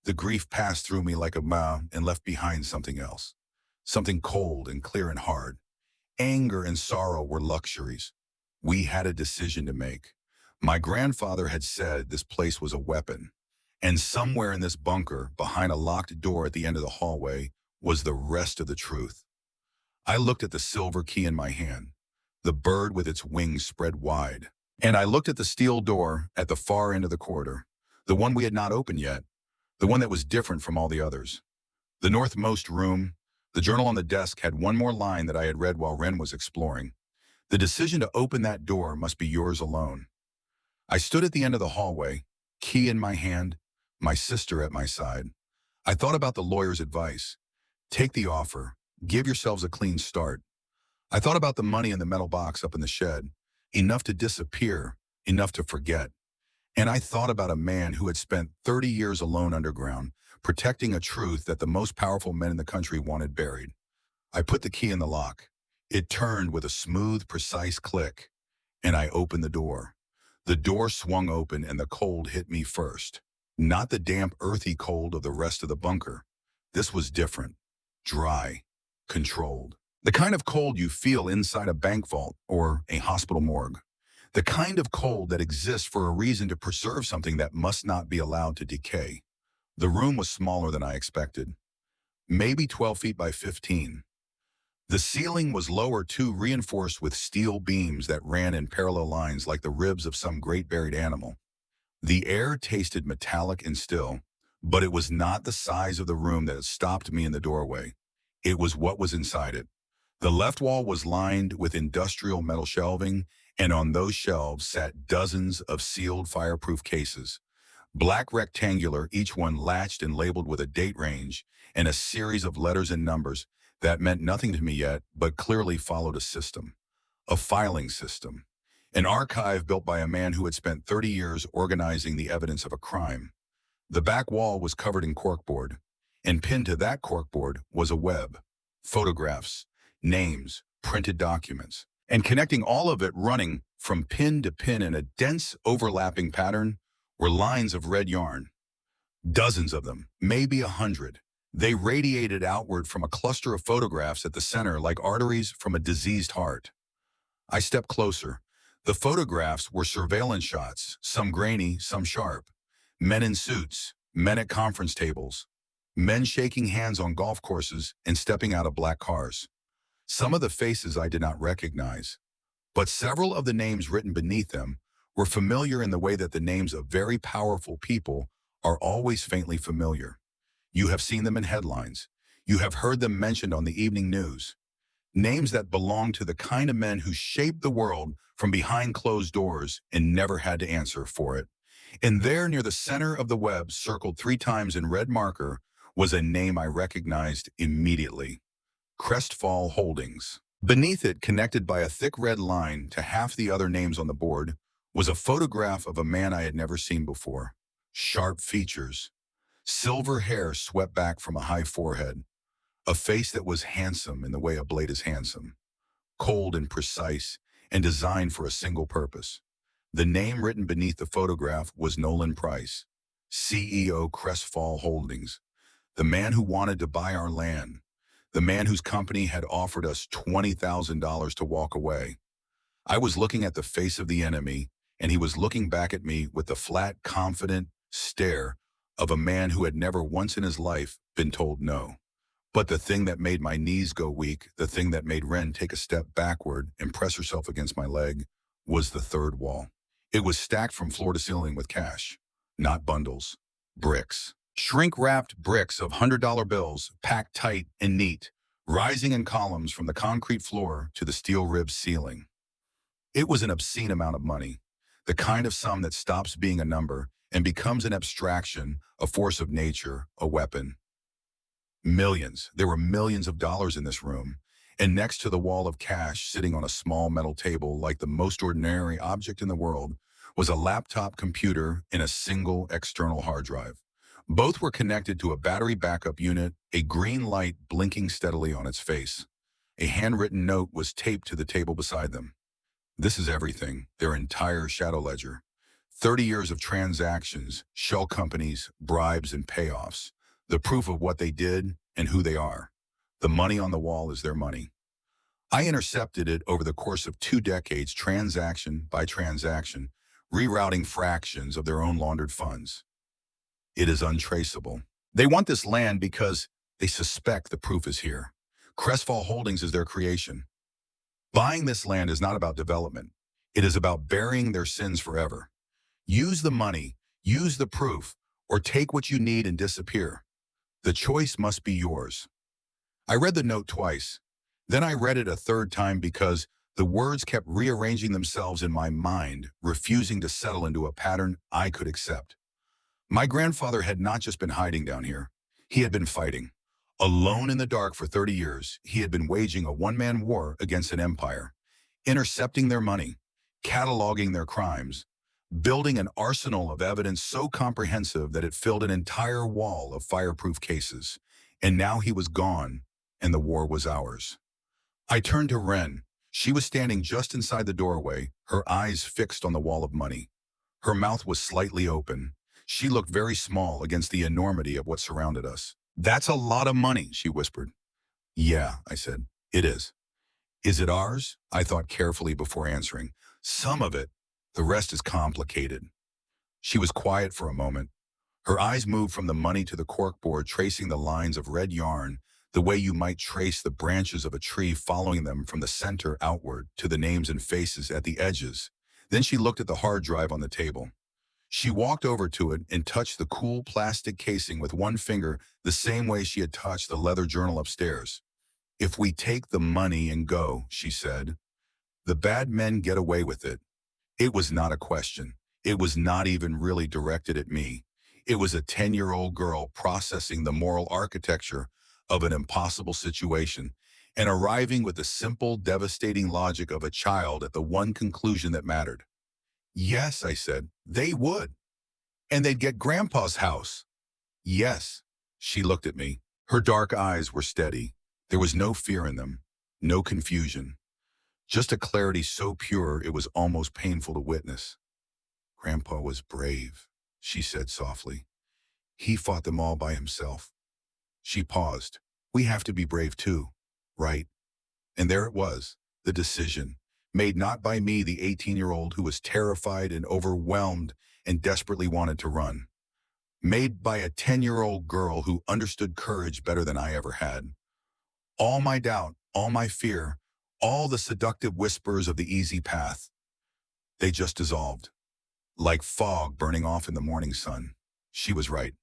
The grief passed through me like a mound and left behind something else. Something cold and clear and hard. Anger and sorrow were luxuries. We had a decision to make. My grandfather had said this place was a weapon, and somewhere in this bunker, behind a locked door at the end of the hallway, was the rest of the truth. I looked at the silver key in my hand, the bird with its wings spread wide. And I looked at the steel door at the far end of the corridor, the one we had not opened yet, the one that was different from all the others. The northmost room, the journal on the desk had one more line that I had read while Ren was exploring. The decision to open that door must be yours alone. I stood at the end of the hallway, key in my hand, my sister at my side. I thought about the lawyer's advice. Take the offer. Give yourselves a clean start. I thought about the money in the metal box up in the shed. Enough to disappear, enough to forget. And I thought about a man who had spent 30 years alone underground, protecting a truth that the most powerful men in the country wanted buried. I put the key in the lock. It turned with a smooth, precise click, and I opened the door. The door swung open and the cold hit me first. Not the damp, earthy cold of the rest of the bunker. This was different. Dry. Controlled. The kind of cold you feel inside a bank vault or a hospital morgue. The kind of cold that exists for a reason to preserve something that must not be allowed to decay. The room was smaller than I expected. Maybe 12 feet by 15. The ceiling was lower too, reinforced with steel beams that ran in parallel lines like the ribs of some great buried animal. The air tasted metallic and still, but it was not the size of the room that had stopped me in the doorway. It was what was inside it. The left wall was lined with industrial metal shelving, and on those shelves sat dozens of sealed fireproof cases. Black rectangular, each one latched and labeled with a date range and a series of letters and numbers that meant nothing to me yet, but clearly followed a system. A filing system. An archive built by a man who had spent 30 years organizing the evidence of a crime. The back wall was covered in corkboard, and pinned to that corkboard was a web. Photographs, names, printed documents, and connecting all of it, running from pin to pin in a dense overlapping pattern, were lines of red yarn. Dozens of them, maybe 100. They radiated outward from a cluster of photographs at the center like arteries from a diseased heart. I stepped closer. The photographs were surveillance shots, some grainy, some sharp. Men in suits, men at conference tables, men shaking hands on golf courses and stepping out of black cars. Some of the faces I did not recognize, but several of the names written beneath them were familiar in the way that the names of very powerful people are always faintly familiar. You have seen them in headlines. You have heard them mentioned on the evening news. Names that belong to the kind of men who shaped the world from behind closed doors and never had to answer for it. And there, near the center of the web, circled 3 times in red marker, was a name I recognized immediately. Crestfall Holdings. Beneath it, connected by a thick red line to half the other names on the board, was a photograph of a man I had never seen before. Sharp features. Silver hair swept back from a high forehead. A face that was handsome in the way a blade is handsome. Cold and precise, and designed for a single purpose. The name written beneath the photograph was Nolan Price, CEO Crestfall Holdings, the man who wanted to buy our land, the man whose company had offered us $20,000 to walk away. I was looking at the face of the enemy, and he was looking back at me with the flat, confident stare of a man who had never once in his life been told no. But the thing that made my knees go weak, the thing that made Ren take a step backward and press herself against my leg, was the third wall. It was stacked from floor to ceiling with cash, not bundles, bricks. Shrink-wrapped bricks of $100 bills, packed tight and neat, rising in columns from the concrete floor to the steel-ribbed ceiling. It was an obscene amount of money, the kind of sum that stops being a number and becomes an abstraction, a force of nature, a weapon. Millions. There were millions of dollars in this room, and next to the wall of cash sitting on a small metal table like the most ordinary object in the world was a laptop computer and a single external hard drive. Both were connected to a battery backup unit, a green light blinking steadily on its face. A handwritten note was taped to the table beside them. This is everything, their entire shadow ledger. 30 years of transactions, shell companies, bribes, and payoffs. The proof of what they did and who they are. The money on the wall is their money. I intercepted it over the course of 2 decades, transaction by transaction, rerouting fractions of their own laundered funds. It is untraceable. They want this land because they suspect the proof is here. Crestfall Holdings is their creation. Buying this land is not about development. It is about burying their sins forever. Use the money, use the proof, or take what you need and disappear. The choice must be yours. I read the note twice. Then I read it a third time because the words kept rearranging themselves in my mind, refusing to settle into a pattern I could accept. My grandfather had not just been hiding down here. He had been fighting. Alone in the dark for 30 years, he had been waging a one-man war against an empire, intercepting their money, cataloging their crimes, building an arsenal of evidence so comprehensive that it filled an entire wall of fireproof cases. And now he was gone, and the war was ours. I turned to Wren. She was standing just inside the doorway, her eyes fixed on the wall of money. Her mouth was slightly open. She looked very small against the enormity of what surrounded us. "That's a lot of money," she whispered. "Yeah," I said, "it is." "Is it ours?" I thought carefully before answering. "Some of it. The rest is complicated." She was quiet for a moment. Her eyes moved from the money to the corkboard, tracing the lines of red yarn, the way you might trace the branches of a tree, following them from the center outward to the names and faces at the edges. Then she looked at the hard drive on the table. She walked over to it and touched the cool plastic casing with one finger, the same way she had touched the leather journal upstairs. "If we take the money and go," she said, "the bad men get away with it." It was not a question. It was not even really directed at me. It was a 10-year-old girl processing the moral architecture of an impossible situation and arriving with the simple, devastating logic of a child at the one conclusion that mattered. "Yes," I said, "they would. And they'd get Grandpa's house." "Yes." She looked at me. Her dark eyes were steady. There was no fear in them, no confusion, just a clarity so pure it was almost painful to witness. "Grandpa was brave," she said softly. "He fought them all by himself." She paused. "We have to be brave too, right?" And there it was, the decision, made not by me, the 18-year-old who was terrified and overwhelmed and desperately wanted to run. Made by a 10-year-old girl who understood courage better than I ever had. All my doubt, all my fear, all the seductive whispers of the easy path, they just dissolved. Like fog burning off in the morning sun. She was right.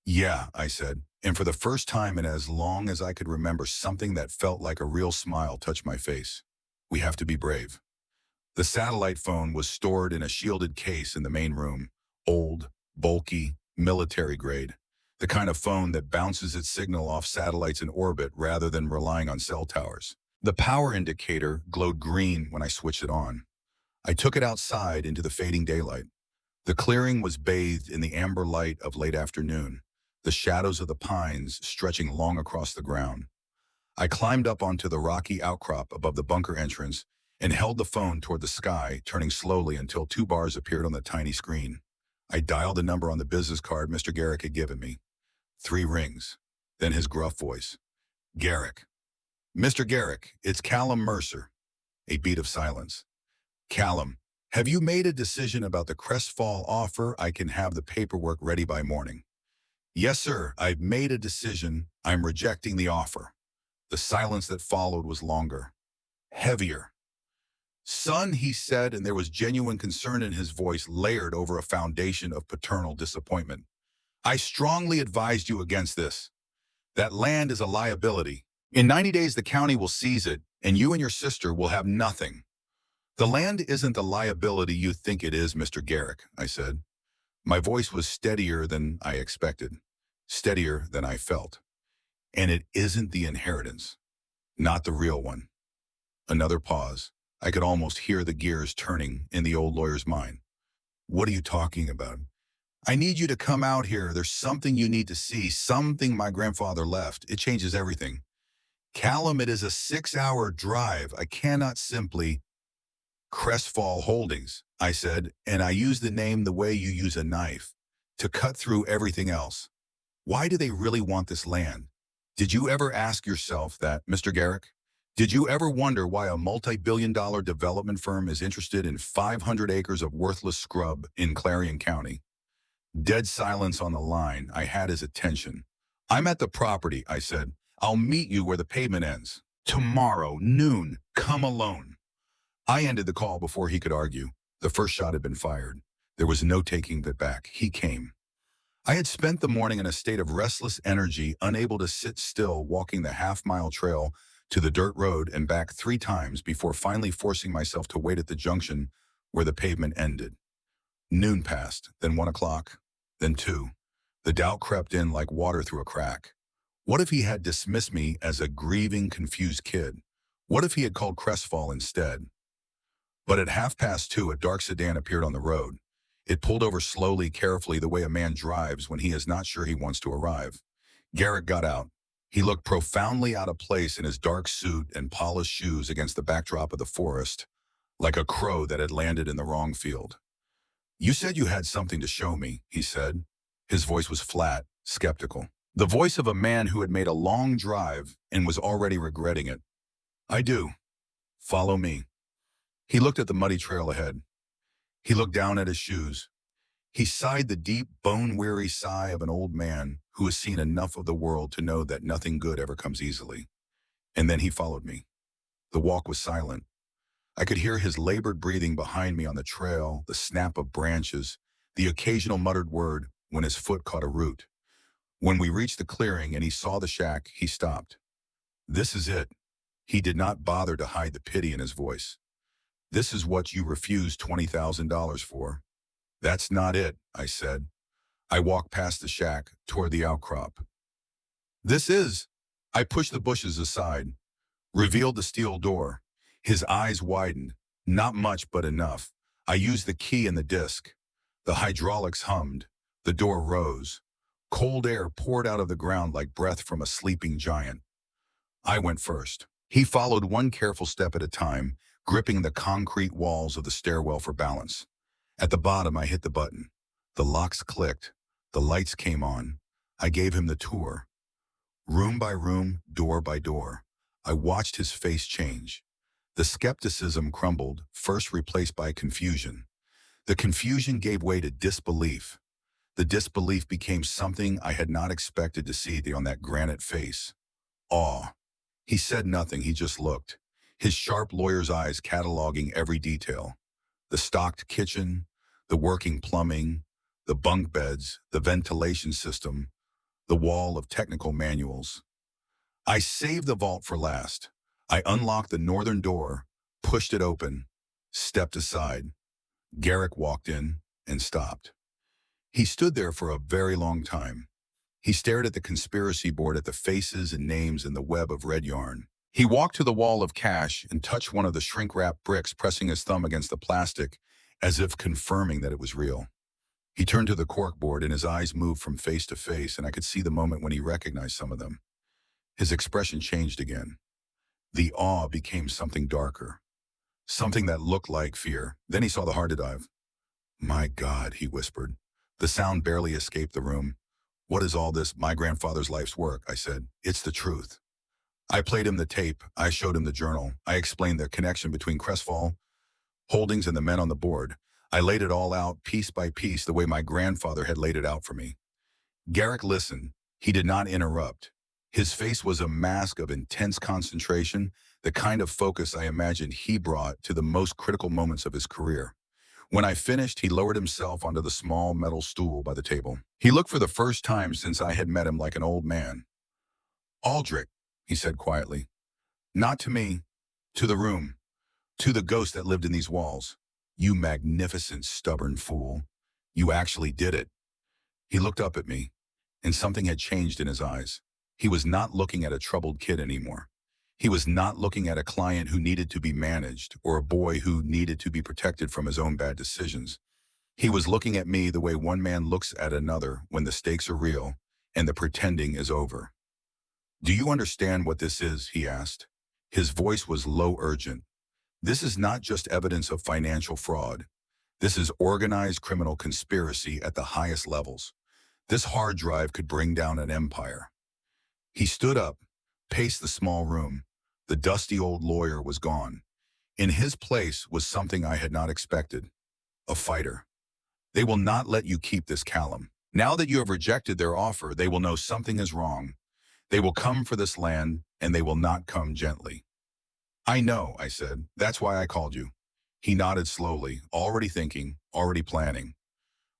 "Yeah," I said, and for the first time in as long as I could remember, something that felt like a real smile touched my face. "We have to be brave." The satellite phone was stored in a shielded case in the main room, old, bulky, military grade. The kind of phone that bounces its signal off satellites in orbit rather than relying on cell towers. The power indicator glowed green when I switched it on. I took it outside into the fading daylight. The clearing was bathed in the amber light of late afternoon, the shadows of the pines stretching long across the ground. I climbed up onto the rocky outcrop above the bunker entrance and held the phone toward the sky, turning slowly until 2 bars appeared on the tiny screen. I dialed the number on the business card Mr. Garrick had given me. 3 rings. Then his gruff voice. "Garrick." "Mr. Garrick, it's Callum Mercer." A beat of silence. "Callum, have you made a decision about the Crestfall offer? I can have the paperwork ready by morning." "Yes, sir, I've made a decision. I'm rejecting the offer." The silence that followed was longer, heavier. "Son," he said, and there was genuine concern in his voice layered over a foundation of paternal disappointment. "I strongly advised you against this. That land is a liability. In 90 days, the county will seize it, and you and your sister will have nothing." "The land isn't the liability you think it is, Mr. Garrick," I said. My voice was steadier than I expected, steadier than I felt. "And it isn't the inheritance. Not the real one." Another pause. I could almost hear the gears turning in the old lawyer's mind. "What are you talking about?" "I need you to come out here. There's something you need to see, something my grandfather left. It changes everything." "Callum, it is a 6-hour drive. I cannot simply—" "Crestfall Holdings," I said, and I used the name the way you use a knife, to cut through everything else. "Why do they really want this land? Did you ever ask yourself that, Mr. Garrick? Did you ever wonder why a multi-billion-dollar development firm is interested in 500 acres of worthless scrub in Clarion County?" Dead silence on the line. I had his attention. "I'm at the property," I said. I'll meet you where the pavement ends. Tomorrow, noon. Come alone. I ended the call before he could argue. The first shot had been fired. There was no taking it back. He came. I had spent the morning in a state of restless energy, unable to sit still, walking the half-mile trail to the dirt road and back 3 times before finally forcing myself to wait at the junction where the pavement ended. Noon passed, then 1 o'clock, then 2. The doubt crept in like water through a crack. What if he had dismissed me as a grieving, confused kid? What if he had called Crestfall instead? But at 2:30, a dark sedan appeared on the road. It pulled over slowly, carefully, the way a man drives when he is not sure he wants to arrive. Garrett got out. He looked profoundly out of place in his dark suit and polished shoes against the backdrop of the forest, like a crow that had landed in the wrong field. "You said you had something to show me," he said. His voice was flat, skeptical. The voice of a man who had made a long drive and was already regretting it. "I do. Follow me." He looked at the muddy trail ahead. He looked down at his shoes. He sighed the deep, bone-weary sigh of an old man who has seen enough of the world to know that nothing good ever comes easily. And then he followed me. The walk was silent. I could hear his labored breathing behind me on the trail, the snap of branches, the occasional muttered word when his foot caught a root. When we reached the clearing and he saw the shack, he stopped. "This is it." He did not bother to hide the pity in his voice. "This is what you refused $20,000 for." "That's not it," I said. I walked past the shack, toward the outcrop. "This is." I pushed the bushes aside, revealed the steel door. His eyes widened. Not much, but enough. I used the key and the disc. The hydraulics hummed. The door rose. Cold air poured out of the ground like breath from a sleeping giant. I went first. He followed one careful step at a time, gripping the concrete walls of the stairwell for balance. At the bottom, I hit the button. The locks clicked. The lights came on. I gave him the tour. Room by room, door by door. I watched his face change. The skepticism crumbled, first replaced by confusion. The confusion gave way to disbelief. The disbelief became something I had not expected to see on that granite face. Awe. He said nothing, he just looked. His sharp lawyer's eyes cataloging every detail. The stocked kitchen, the working plumbing, the bunk beds, the ventilation system, the wall of technical manuals. I saved the vault for last. I unlocked the northern door, pushed it open, stepped aside. Garrick walked in and stopped. He stood there for a very long time. He stared at the conspiracy board, at the faces and names in the web of red yarn. He walked to the wall of cash and touched one of the shrink-wrapped bricks, pressing his thumb against the plastic, as if confirming that it was real. He turned to the corkboard and his eyes moved from face to face, and I could see the moment when he recognized some of them. His expression changed again. The awe became something darker, something that looked like fear. Then he saw the hard drive. "My God," he whispered. The sound barely escaped the room. "What is all this? My grandfather's life's work," I said. "It's the truth." I played him the tape. I showed him the journal. I explained the connection between Crestfall Holdings and the men on the board. I laid it all out, piece by piece, the way my grandfather had laid it out for me. Garrick listened. He did not interrupt. His face was a mask of intense concentration, the kind of focus I imagined he brought to the most critical moments of his career. When I finished, he lowered himself onto the small metal stool by the table. He looked for the first time since I had met him like an old man. "Aldrich," he said quietly. "Not to me, to the room, to the ghost that lived in these walls. You magnificent, stubborn fool. You actually did it." He looked up at me, and something had changed in his eyes. He was not looking at a troubled kid anymore. He was not looking at a client who needed to be managed or a boy who needed to be protected from his own bad decisions. He was looking at me the way one man looks at another when the stakes are real and the pretending is over. "Do you understand what this is?" he asked. His voice was low, urgent. "This is not just evidence of financial fraud. This is organized criminal conspiracy at the highest levels. This hard drive could bring down an empire." He stood up, paced the small room. The dusty old lawyer was gone. In his place was something I had not expected. A fighter. "They will not let you keep this, Callum. Now that you have rejected their offer, they will know something is wrong. They will come for this land, and they will not come gently. I know, I said. That's why I called you. He nodded slowly, already thinking, already planning.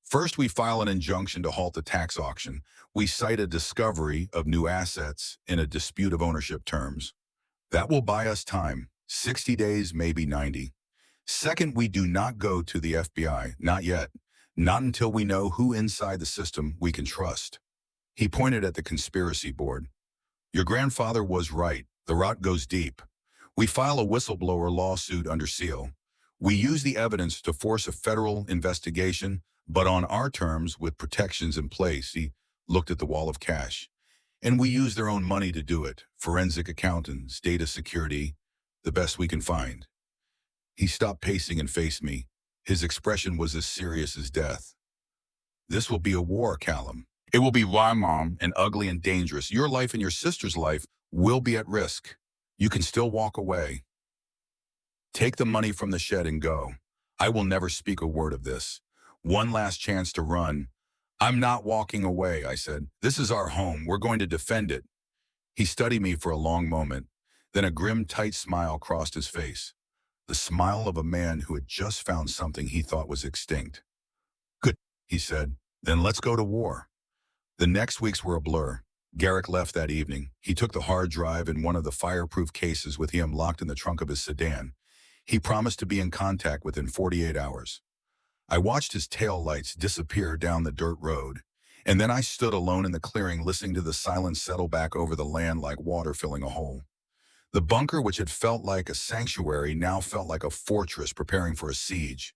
First, we file an injunction to halt the tax auction. We cite a discovery of new assets in a dispute of ownership terms. That will buy us time, 60 days, maybe 90. Second, we do not go to the FBI, not yet. Not until we know who inside the system we can trust. He pointed at the conspiracy board. Your grandfather was right. The rot goes deep. We file a whistleblower lawsuit under seal. We use the evidence to force a federal investigation, but on our terms with protections in place. He looked at the wall of cash. And we use their own money to do it. Forensic accountants, data security, the best we can find. He stopped pacing and faced me. His expression was as serious as death. This will be a war, Callum. It will be Mom, and ugly and dangerous. Your life and your sister's life will be at risk. You can still walk away. Take the money from the shed and go. I will never speak a word of this. One last chance to run. I'm not walking away, I said. This is our home. We're going to defend it. He studied me for a long moment. Then a grim, tight smile crossed his face. The smile of a man who had just found something he thought was extinct. Good, he said. Then let's go to war. The next weeks were a blur. Garrick left that evening. He took the hard drive and one of the fireproof cases with him locked in the trunk of his sedan. He promised to be in contact within 48 hours. I watched his tail lights disappear down the dirt road, and then I stood alone in the clearing listening to the silence settle back over the land like water filling a hole. The bunker, which had felt like a sanctuary, now felt like a fortress preparing for a siege.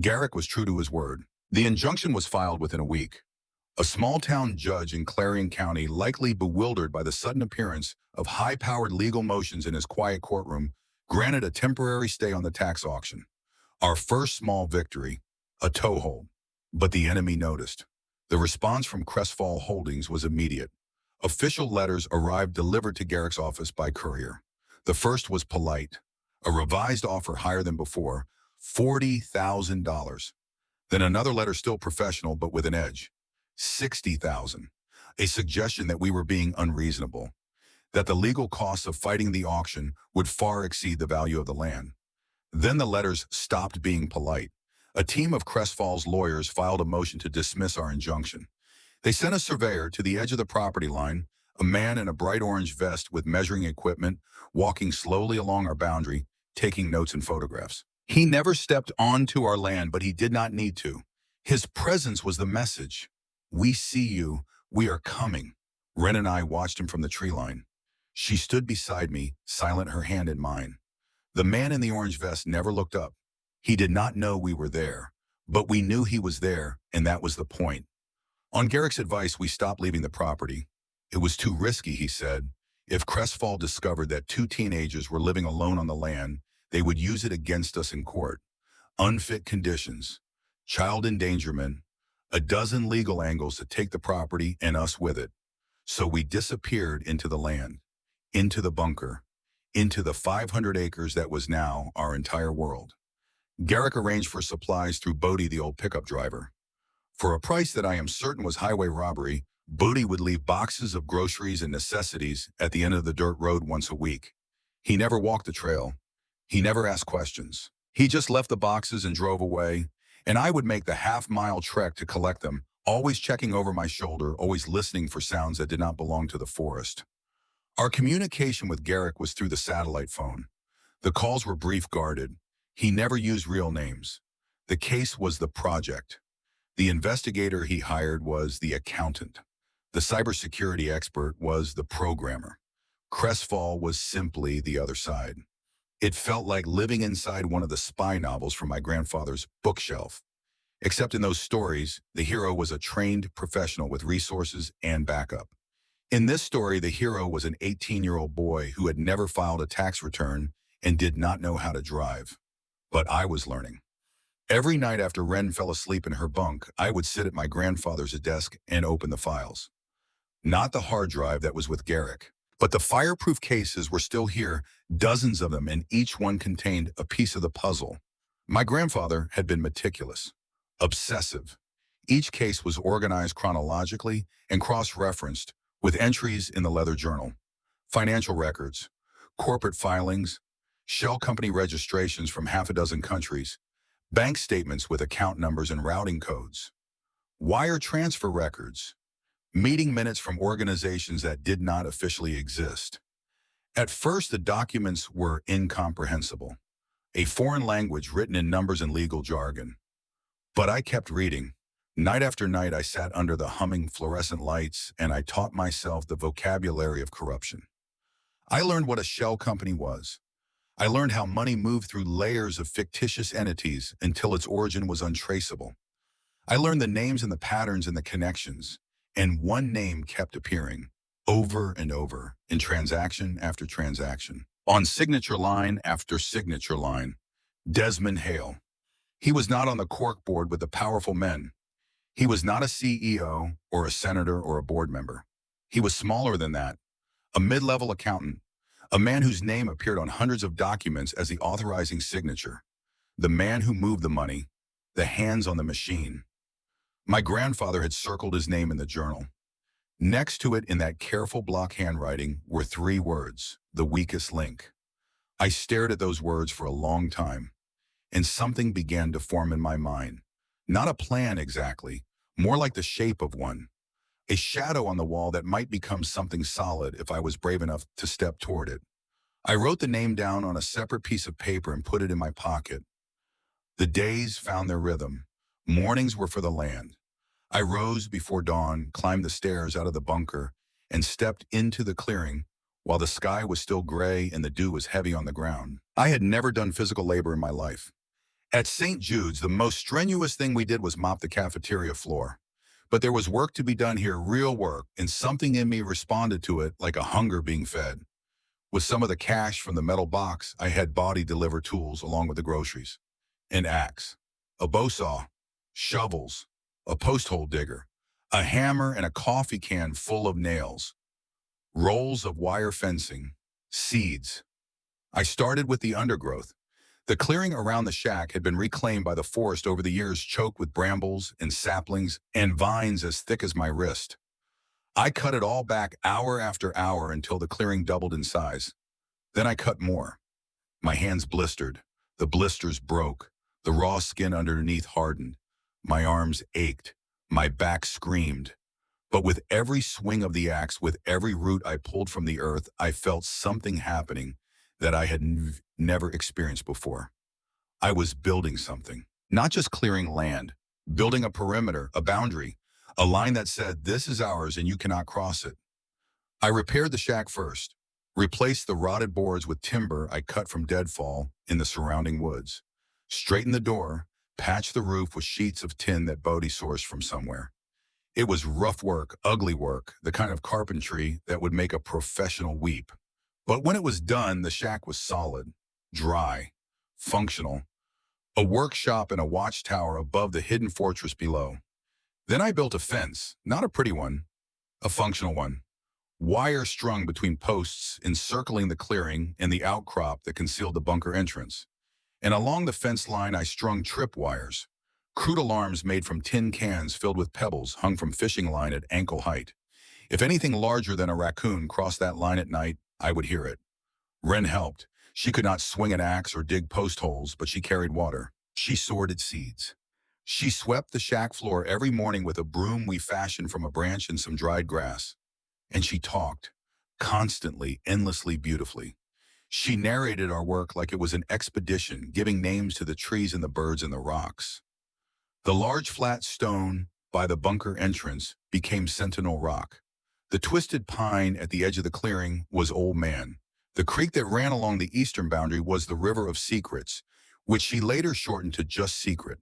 Garrick was true to his word. The injunction was filed within a week. A small-town judge in Clarion County, likely bewildered by the sudden appearance of high-powered legal motions in his quiet courtroom, granted a temporary stay on the tax auction. Our first small victory, a toehold. But the enemy noticed. The response from Crestfall Holdings was immediate. Official letters arrived delivered to Garrick's office by courier. The first was polite, a revised offer higher than before, $40,000. Then another letter still professional but with an edge, $60,000. A suggestion that we were being unreasonable, that the legal costs of fighting the auction would far exceed the value of the land. Then the letters stopped being polite. A team of Crestfall's lawyers filed a motion to dismiss our injunction. They sent a surveyor to the edge of the property line, a man in a bright orange vest with measuring equipment, walking slowly along our boundary, taking notes and photographs. He never stepped onto our land, but he did not need to. His presence was the message. We see you. We are coming. Ren and I watched him from the tree line. She stood beside me, silent, her hand in mine. The man in the orange vest never looked up. He did not know we were there, but we knew he was there, and that was the point. On Garrick's advice, we stopped leaving the property. It was too risky, he said. If Crestfall discovered that two teenagers were living alone on the land, they would use it against us in court. Unfit conditions, child endangerment, a dozen legal angles to take the property and us with it. So we disappeared into the land, into the bunker, into the 500 acres that was now our entire world. Garrick arranged for supplies through Bodie, the old pickup driver. For a price that I am certain was highway robbery, Bodie would leave boxes of groceries and necessities at the end of the dirt road once a week. He never walked the trail. He never asked questions. He just left the boxes and drove away, and I would make the half-mile trek to collect them, always checking over my shoulder, always listening for sounds that did not belong to the forest. Our communication with Garrick was through the satellite phone. The calls were brief, guarded. He never used real names. The case was the project. The investigator he hired was the accountant. The cybersecurity expert was the programmer. Crestfall was simply the other side. It felt like living inside one of the spy novels from my grandfather's bookshelf. Except in those stories, the hero was a trained professional with resources and backup. In this story, the hero was an 18-year-old boy who had never filed a tax return and did not know how to drive. But I was learning. Every night after Ren fell asleep in her bunk, I would sit at my grandfather's desk and open the files. Not the hard drive that was with Garrick, but the fireproof cases were still here, dozens of them, and each one contained a piece of the puzzle. My grandfather had been meticulous, obsessive. Each case was organized chronologically and cross-referenced, with entries in the leather journal, financial records, corporate filings, shell company registrations from half a dozen countries, bank statements with account numbers and routing codes, wire transfer records, meeting minutes from organizations that did not officially exist. At first, the documents were incomprehensible, a foreign language written in numbers and legal jargon. But I kept reading. Night after night, I sat under the humming fluorescent lights and I taught myself the vocabulary of corruption. I learned what a shell company was. I learned how money moved through layers of fictitious entities until its origin was untraceable. I learned the names and the patterns and the connections, and one name kept appearing over and over in transaction after transaction, on signature line after signature line. Desmond Hale. He was not on the corkboard with the powerful men. He was not a CEO or a senator or a board member. He was smaller than that, a mid-level accountant, a man whose name appeared on hundreds of documents as the authorizing signature, the man who moved the money, the hands on the machine. My grandfather had circled his name in the journal. Next to it in that careful block handwriting were three words, the weakest link. I stared at those words for a long time, and something began to form in my mind. Not a plan exactly, more like the shape of one. A shadow on the wall that might become something solid if I was brave enough to step toward it. I wrote the name down on a separate piece of paper and put it in my pocket. The days found their rhythm. Mornings were for the land. I rose before dawn, climbed the stairs out of the bunker, and stepped into the clearing while the sky was still gray and the dew was heavy on the ground. I had never done physical labor in my life. At St. Jude's, the most strenuous thing we did was mop the cafeteria floor. But there was work to be done here, real work, and something in me responded to it like a hunger being fed. With some of the cash from the metal box, I had body deliver tools along with the groceries. An axe, a bow saw, shovels, a post hole digger, a hammer and a coffee can full of nails, rolls of wire fencing, seeds. I started with the undergrowth. The clearing around the shack had been reclaimed by the forest over the years, choked with brambles and saplings and vines as thick as my wrist. I cut it all back hour after hour until the clearing doubled in size. Then I cut more. My hands blistered. The blisters broke. The raw skin underneath hardened. My arms ached. My back screamed. But with every swing of the axe, with every root I pulled from the earth, I felt something happening that I had never experienced before. I was building something, not just clearing land, building a perimeter, a boundary, a line that said, this is ours and you cannot cross it. I repaired the shack first, replaced the rotted boards with timber I cut from deadfall in the surrounding woods, straightened the door, patched the roof with sheets of tin that Bodie sourced from somewhere. It was rough work, ugly work, the kind of carpentry that would make a professional weep. But when it was done, the shack was solid, dry, functional, a workshop and a watchtower above the hidden fortress below. Then I built a fence, not a pretty one, a functional one, wire strung between posts encircling the clearing and the outcrop that concealed the bunker entrance. And along the fence line I strung trip wires, crude alarms made from tin cans filled with pebbles hung from fishing line at ankle height. If anything larger than a raccoon crossed that line at night, I would hear it. Wren helped. She could not swing an axe or dig post holes, but she carried water. She sorted seeds. She swept the shack floor every morning with a broom we fashioned from a branch and some dried grass. And she talked, constantly, endlessly, beautifully. She narrated our work like it was an expedition, giving names to the trees and the birds and the rocks. The large flat stone by the bunker entrance became Sentinel Rock. The twisted pine at the edge of the clearing was Old Man. The creek that ran along the eastern boundary was the River of Secrets, which she later shortened to just Secret.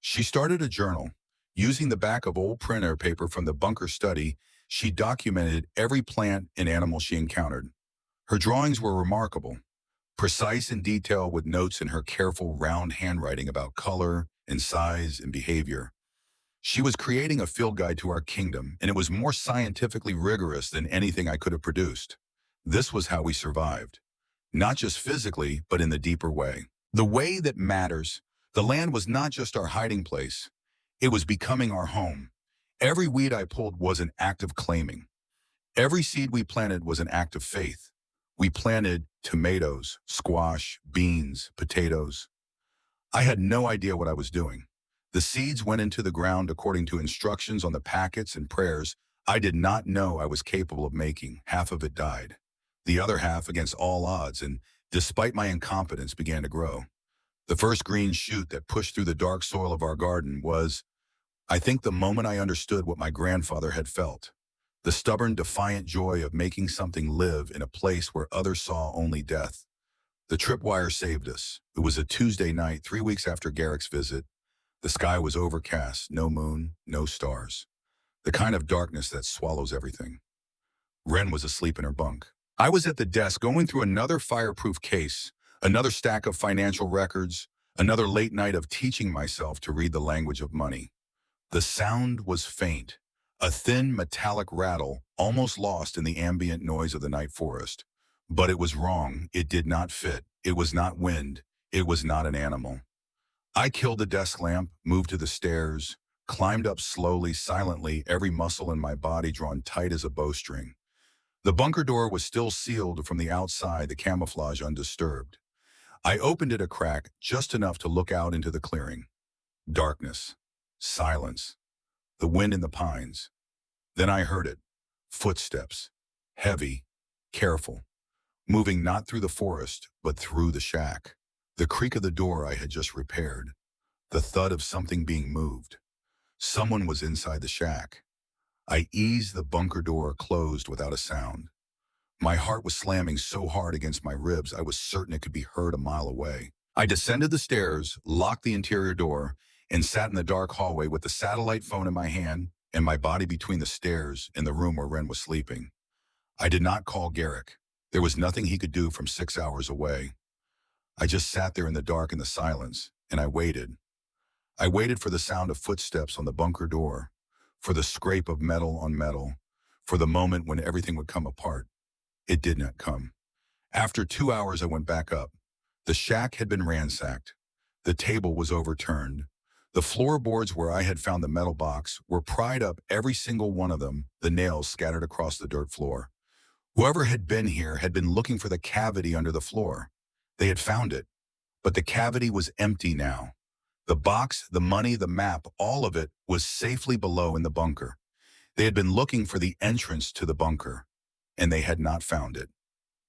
She started a journal. Using the back of old printer paper from the bunker study, she documented every plant and animal she encountered. Her drawings were remarkable, precise in detail with notes in her careful, round handwriting about color and size and behavior. She was creating a field guide to our kingdom, and it was more scientifically rigorous than anything I could have produced. This was how we survived, not just physically, but in the deeper way. The way that matters. The land was not just our hiding place. It was becoming our home. Every weed I pulled was an act of claiming. Every seed we planted was an act of faith. We planted tomatoes, squash, beans, potatoes. I had no idea what I was doing. The seeds went into the ground according to instructions on the packets and prayers I did not know I was capable of making. Half of it died. The other half, against all odds, and despite my incompetence, began to grow. The first green shoot that pushed through the dark soil of our garden was, I think, the moment I understood what my grandfather had felt. The stubborn, defiant joy of making something live in a place where others saw only death. The tripwire saved us. It was a Tuesday night, 3 weeks after Garrick's visit. The sky was overcast, no moon, no stars. The kind of darkness that swallows everything. Wren was asleep in her bunk. I was at the desk going through another fireproof case, another stack of financial records, another late night of teaching myself to read the language of money. The sound was faint, a thin metallic rattle almost lost in the ambient noise of the night forest. But it was wrong. It did not fit. It was not wind. It was not an animal. I killed the desk lamp, moved to the stairs, climbed up slowly, silently, every muscle in my body drawn tight as a bowstring. The bunker door was still sealed from the outside, the camouflage undisturbed. I opened it a crack, just enough to look out into the clearing. Darkness. Silence. The wind in the pines. Then I heard it. Footsteps. Heavy. Careful. Moving not through the forest, but through the shack. The creak of the door I had just repaired. The thud of something being moved. Someone was inside the shack. I eased the bunker door closed without a sound. My heart was slamming so hard against my ribs I was certain it could be heard a mile away. I descended the stairs, locked the interior door, and sat in the dark hallway with the satellite phone in my hand and my body between the stairs in the room where Wren was sleeping. I did not call Garrick. There was nothing he could do from 6 hours away. I just sat there in the dark and the silence, and I waited. I waited for the sound of footsteps on the bunker door, for the scrape of metal on metal, for the moment when everything would come apart. It did not come. After 2 hours, I went back up. The shack had been ransacked. The table was overturned. The floorboards where I had found the metal box were pried up, every single one of them, the nails scattered across the dirt floor. Whoever had been here had been looking for the cavity under the floor. They had found it, but the cavity was empty now. The box, the money, the map, all of it was safely below in the bunker. They had been looking for the entrance to the bunker, and they had not found it.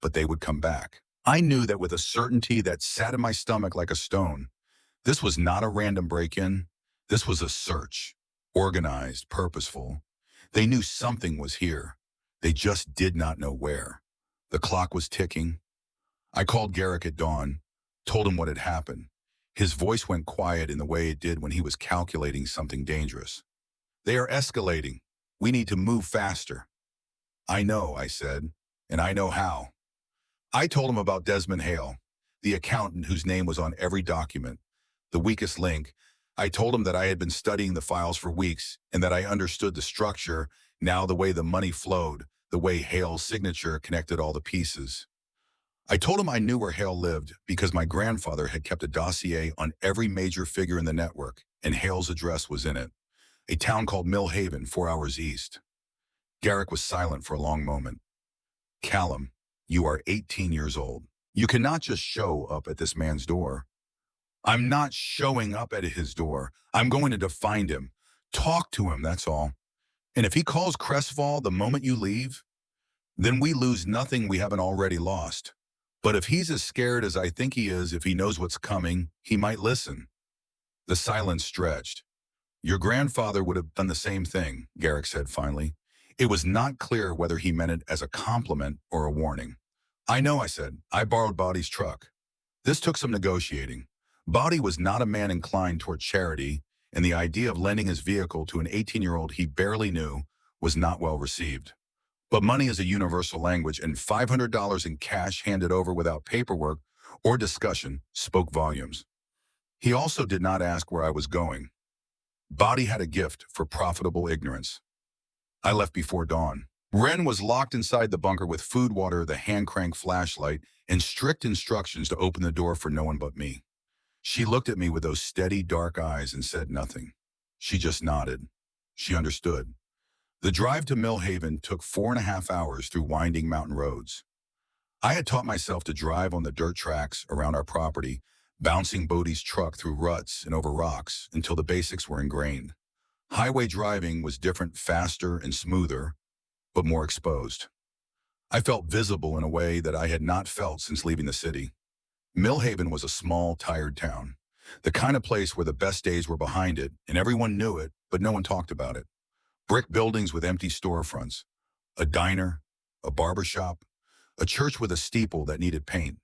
But they would come back. I knew that with a certainty that sat in my stomach like a stone. This was not a random break-in. This was a search. Organized, purposeful. They knew something was here. They just did not know where. The clock was ticking. I called Garrick at dawn, told him what had happened. His voice went quiet in the way it did when he was calculating something dangerous. They are escalating. We need to move faster. I know, I said, and I know how. I told him about Desmond Hale, the accountant whose name was on every document, the weakest link. I told him that I had been studying the files for weeks and that I understood the structure, now the way the money flowed, the way Hale's signature connected all the pieces. I told him I knew where Hale lived because my grandfather had kept a dossier on every major figure in the network, and Hale's address was in it, a town called Mill Haven, 4 hours east. Garrick was silent for a long moment. Callum, you are 18 years old. You cannot just show up at this man's door. I'm not showing up at his door. I'm going to find him. Talk to him, that's all. And if he calls Crestfall the moment you leave, then we lose nothing we haven't already lost. But if he's as scared as I think he is, if he knows what's coming, he might listen. The silence stretched. Your grandfather would have done the same thing, Garrick said finally. It was not clear whether he meant it as a compliment or a warning. I know, I said. I borrowed Boddy's truck. This took some negotiating. Boddy was not a man inclined toward charity, and the idea of lending his vehicle to an 18-year-old he barely knew was not well received. But money is a universal language, and $500 in cash handed over without paperwork or discussion spoke volumes. He also did not ask where I was going. Boddy had a gift for profitable ignorance. I left before dawn. Wren was locked inside the bunker with food, water, the hand-crank flashlight, and strict instructions to open the door for no one but me. She looked at me with those steady, dark eyes and said nothing. She just nodded. She understood. The drive to Millhaven took 4.5 hours through winding mountain roads. I had taught myself to drive on the dirt tracks around our property, bouncing Bodie's truck through ruts and over rocks until the basics were ingrained. Highway driving was different, faster and smoother, but more exposed. I felt visible in a way that I had not felt since leaving the city. Millhaven was a small, tired town, the kind of place where the best days were behind it, and everyone knew it, but no one talked about it. Brick buildings with empty storefronts, a diner, a barber shop, a church with a steeple that needed paint.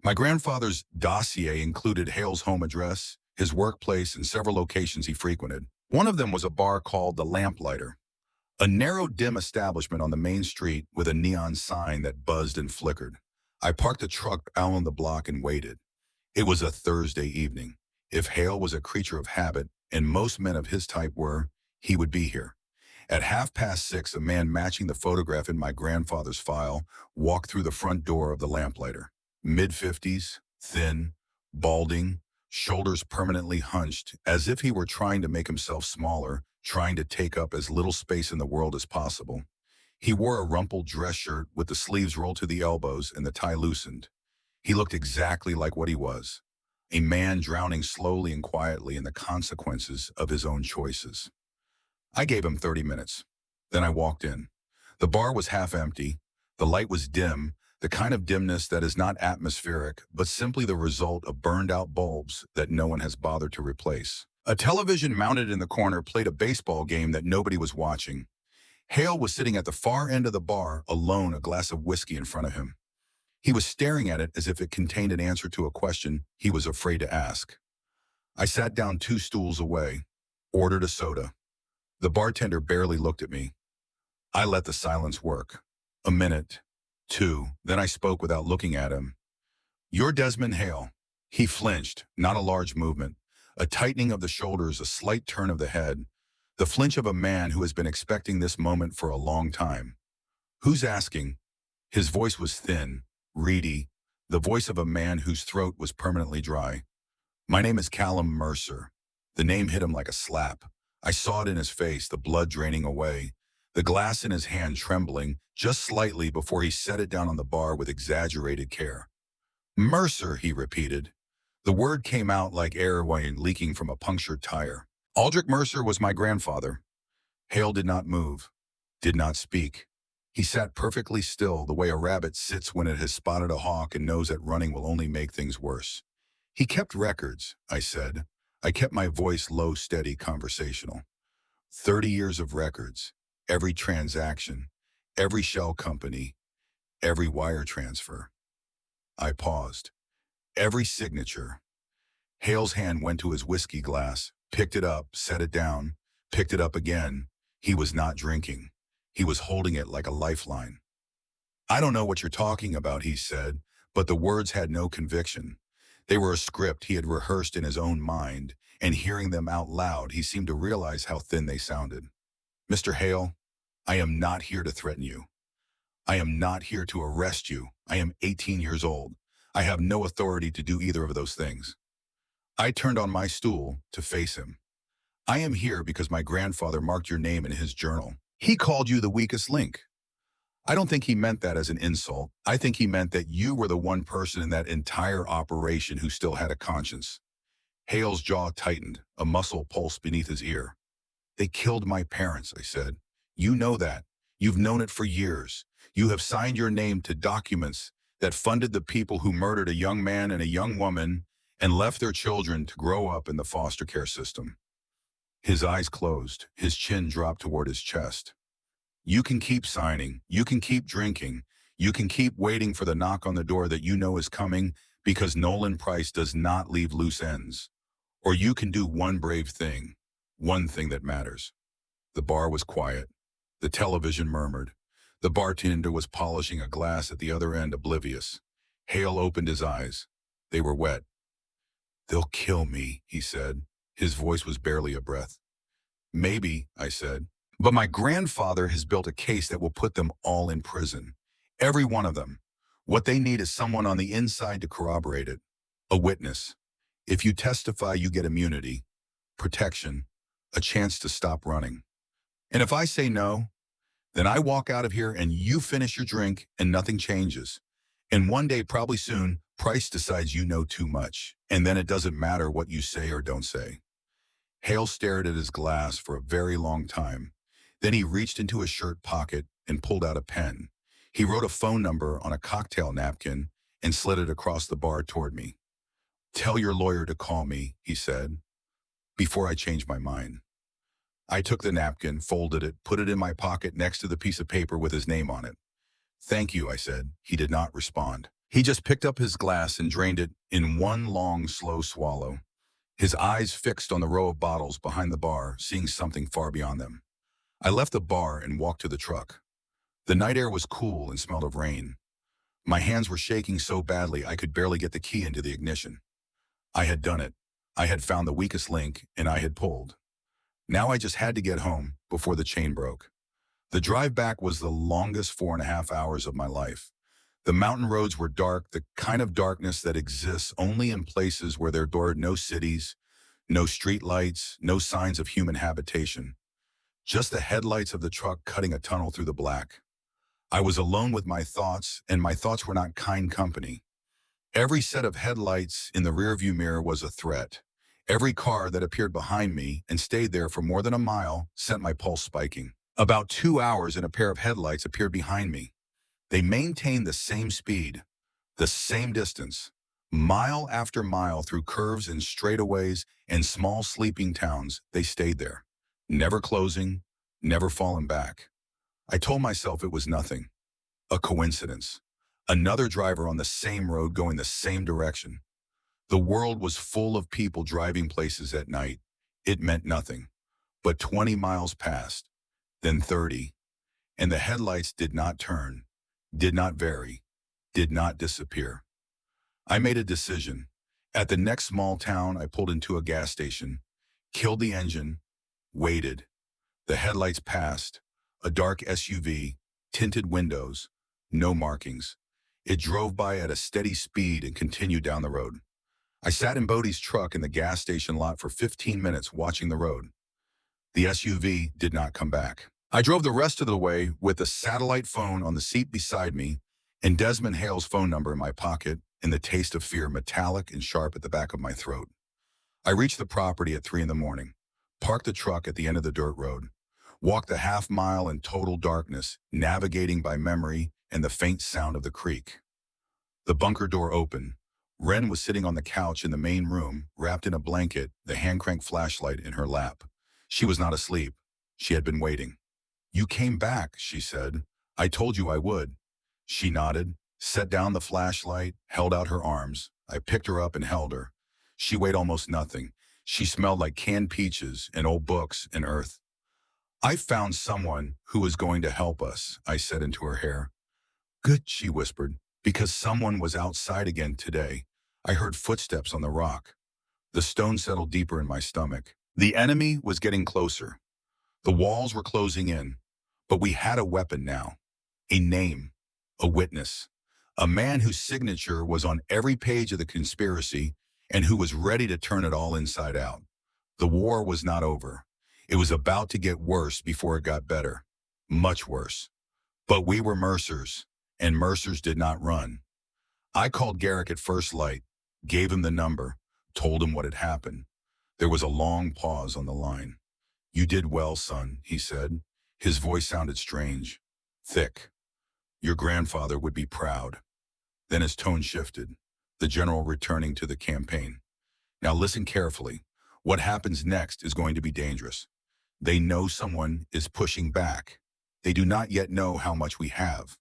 My grandfather's dossier included Hale's home address, his workplace, and several locations he frequented. One of them was a bar called the Lamplighter, a narrow, dim establishment on the main street with a neon sign that buzzed and flickered. I parked the truck out on the block and waited. It was a Thursday evening. If Hale was a creature of habit, and most men of his type were, he would be here. At 6:30, a man matching the photograph in my grandfather's file walked through the front door of the Lamplighter. Mid-50s, thin, balding, shoulders permanently hunched, as if he were trying to make himself smaller, trying to take up as little space in the world as possible. He wore a rumpled dress shirt with the sleeves rolled to the elbows and the tie loosened. He looked exactly like what he was, a man drowning slowly and quietly in the consequences of his own choices. I gave him 30 minutes. Then I walked in. The bar was half empty. The light was dim, the kind of dimness that is not atmospheric, but simply the result of burned-out bulbs that no one has bothered to replace. A television mounted in the corner played a baseball game that nobody was watching. Hale was sitting at the far end of the bar, alone, a glass of whiskey in front of him. He was staring at it as if it contained an answer to a question he was afraid to ask. I sat down 2 stools away, ordered a soda. The bartender barely looked at me. I let the silence work. A minute, 2, then I spoke without looking at him. "You're Desmond Hale." He flinched, not a large movement. A tightening of the shoulders, a slight turn of the head. The flinch of a man who has been expecting this moment for a long time. "Who's asking?" His voice was thin, reedy, the voice of a man whose throat was permanently dry. "My name is Callum Mercer." The name hit him like a slap. I saw it in his face, the blood draining away, the glass in his hand trembling just slightly before he set it down on the bar with exaggerated care. "Mercer," he repeated. The word came out like air wine leaking from a punctured tire. "Aldrich Mercer was my grandfather." Hale did not move, did not speak. He sat perfectly still, the way a rabbit sits when it has spotted a hawk and knows that running will only make things worse. "He kept records," I said. I kept my voice low, steady, conversational. 30 years of records, every transaction, every shell company, every wire transfer. I paused. Every signature. Hale's hand went to his whiskey glass, picked it up, set it down, picked it up again. He was not drinking. He was holding it like a lifeline. "I don't know what you're talking about," he said, but the words had no conviction. They were a script he had rehearsed in his own mind, and hearing them out loud, he seemed to realize how thin they sounded. "Mr. Hale, I am not here to threaten you. I am not here to arrest you. I am 18 years old. I have no authority to do either of those things." I turned on my stool to face him. "I am here because my grandfather marked your name in his journal. He called you the weakest link." I don't think he meant that as an insult. I think he meant that you were the one person in that entire operation who still had a conscience. Hale's jaw tightened, a muscle pulsed beneath his ear. "They killed my parents," I said. "You know that. You've known it for years. You have signed your name to documents that funded the people who murdered a young man and a young woman and left their children to grow up in the foster care system." His eyes closed, his chin dropped toward his chest. "You can keep signing, you can keep drinking, you can keep waiting for the knock on the door that you know is coming because Nolan Price does not leave loose ends. Or you can do one brave thing, one thing that matters." The bar was quiet. The television murmured. The bartender was polishing a glass at the other end, oblivious. Hale opened his eyes. They were wet. "They'll kill me," he said. His voice was barely a breath. "Maybe," I said. "But my grandfather has built a case that will put them all in prison. Every one of them. What they need is someone on the inside to corroborate it. A witness. If you testify, you get immunity, protection, a chance to stop running." And if I say no, then I walk out of here and you finish your drink and nothing changes. And one day, probably soon, Price decides you know too much. And then it doesn't matter what you say or don't say. Hale stared at his glass for a very long time. Then he reached into his shirt pocket and pulled out a pen. He wrote a phone number on a cocktail napkin and slid it across the bar toward me. "Tell your lawyer to call me," he said, "before I change my mind." I took the napkin, folded it, put it in my pocket next to the piece of paper with his name on it. "Thank you," I said. He did not respond. He just picked up his glass and drained it in one long, slow swallow, his eyes fixed on the row of bottles behind the bar, seeing something far beyond them. I left the bar and walked to the truck. The night air was cool and smelled of rain. My hands were shaking so badly I could barely get the key into the ignition. I had done it. I had found the weakest link, and I had pulled. Now I just had to get home before the chain broke. The drive back was the longest 4.5 hours of my life. The mountain roads were dark, the kind of darkness that exists only in places where there are no cities, no street lights, no signs of human habitation. Just the headlights of the truck cutting a tunnel through the black. I was alone with my thoughts, and my thoughts were not kind company. Every set of headlights in the rearview mirror was a threat. Every car that appeared behind me and stayed there for more than a mile sent my pulse spiking. About 2 hours and a pair of headlights appeared behind me. They maintained the same speed, the same distance, mile after mile through curves and straightaways and small sleeping towns. They stayed there, never closing, never falling back. I told myself it was nothing, a coincidence. Another driver on the same road going the same direction. The world was full of people driving places at night. It meant nothing. But 20 miles passed, then 30, and the headlights did not turn, did not vary, did not disappear. I made a decision. At the next small town, I pulled into a gas station, killed the engine, waited. The headlights passed, a dark SUV, tinted windows, no markings. It drove by at a steady speed and continued down the road. I sat in Bodie's truck in the gas station lot for 15 minutes watching the road. The SUV did not come back. I drove the rest of the way with the satellite phone on the seat beside me and Desmond Hale's phone number in my pocket and the taste of fear metallic and sharp at the back of my throat. I reached the property at 3 in the morning, parked the truck at the end of the dirt road, walked the half-mile in total darkness, navigating by memory and the faint sound of the creak. The bunker door opened. Wren was sitting on the couch in the main room, wrapped in a blanket, the hand-crank flashlight in her lap. She was not asleep. She had been waiting. "You came back," she said. "I told you I would." She nodded, set down the flashlight, held out her arms. I picked her up and held her. She weighed almost nothing. She smelled like canned peaches and old books and earth. "I found someone who is going to help us," I said into her hair. "Good," she whispered, "because someone was outside again today. I heard footsteps on the rock." The stone settled deeper in my stomach. The enemy was getting closer. The walls were closing in. But we had a weapon now. A name. A witness. A man whose signature was on every page of the conspiracy and who was ready to turn it all inside out. The war was not over. It was about to get worse before it got better. Much worse. But we were Mercers, and Mercers did not run. I called Garrick at first light, gave him the number, told him what had happened. There was a long pause on the line. "You did well, son," he said. His voice sounded strange, thick. "Your grandfather would be proud." Then his tone shifted, the general returning to the campaign. "Now listen carefully. What happens next is going to be dangerous. They know someone is pushing back. They do not yet know how much we have.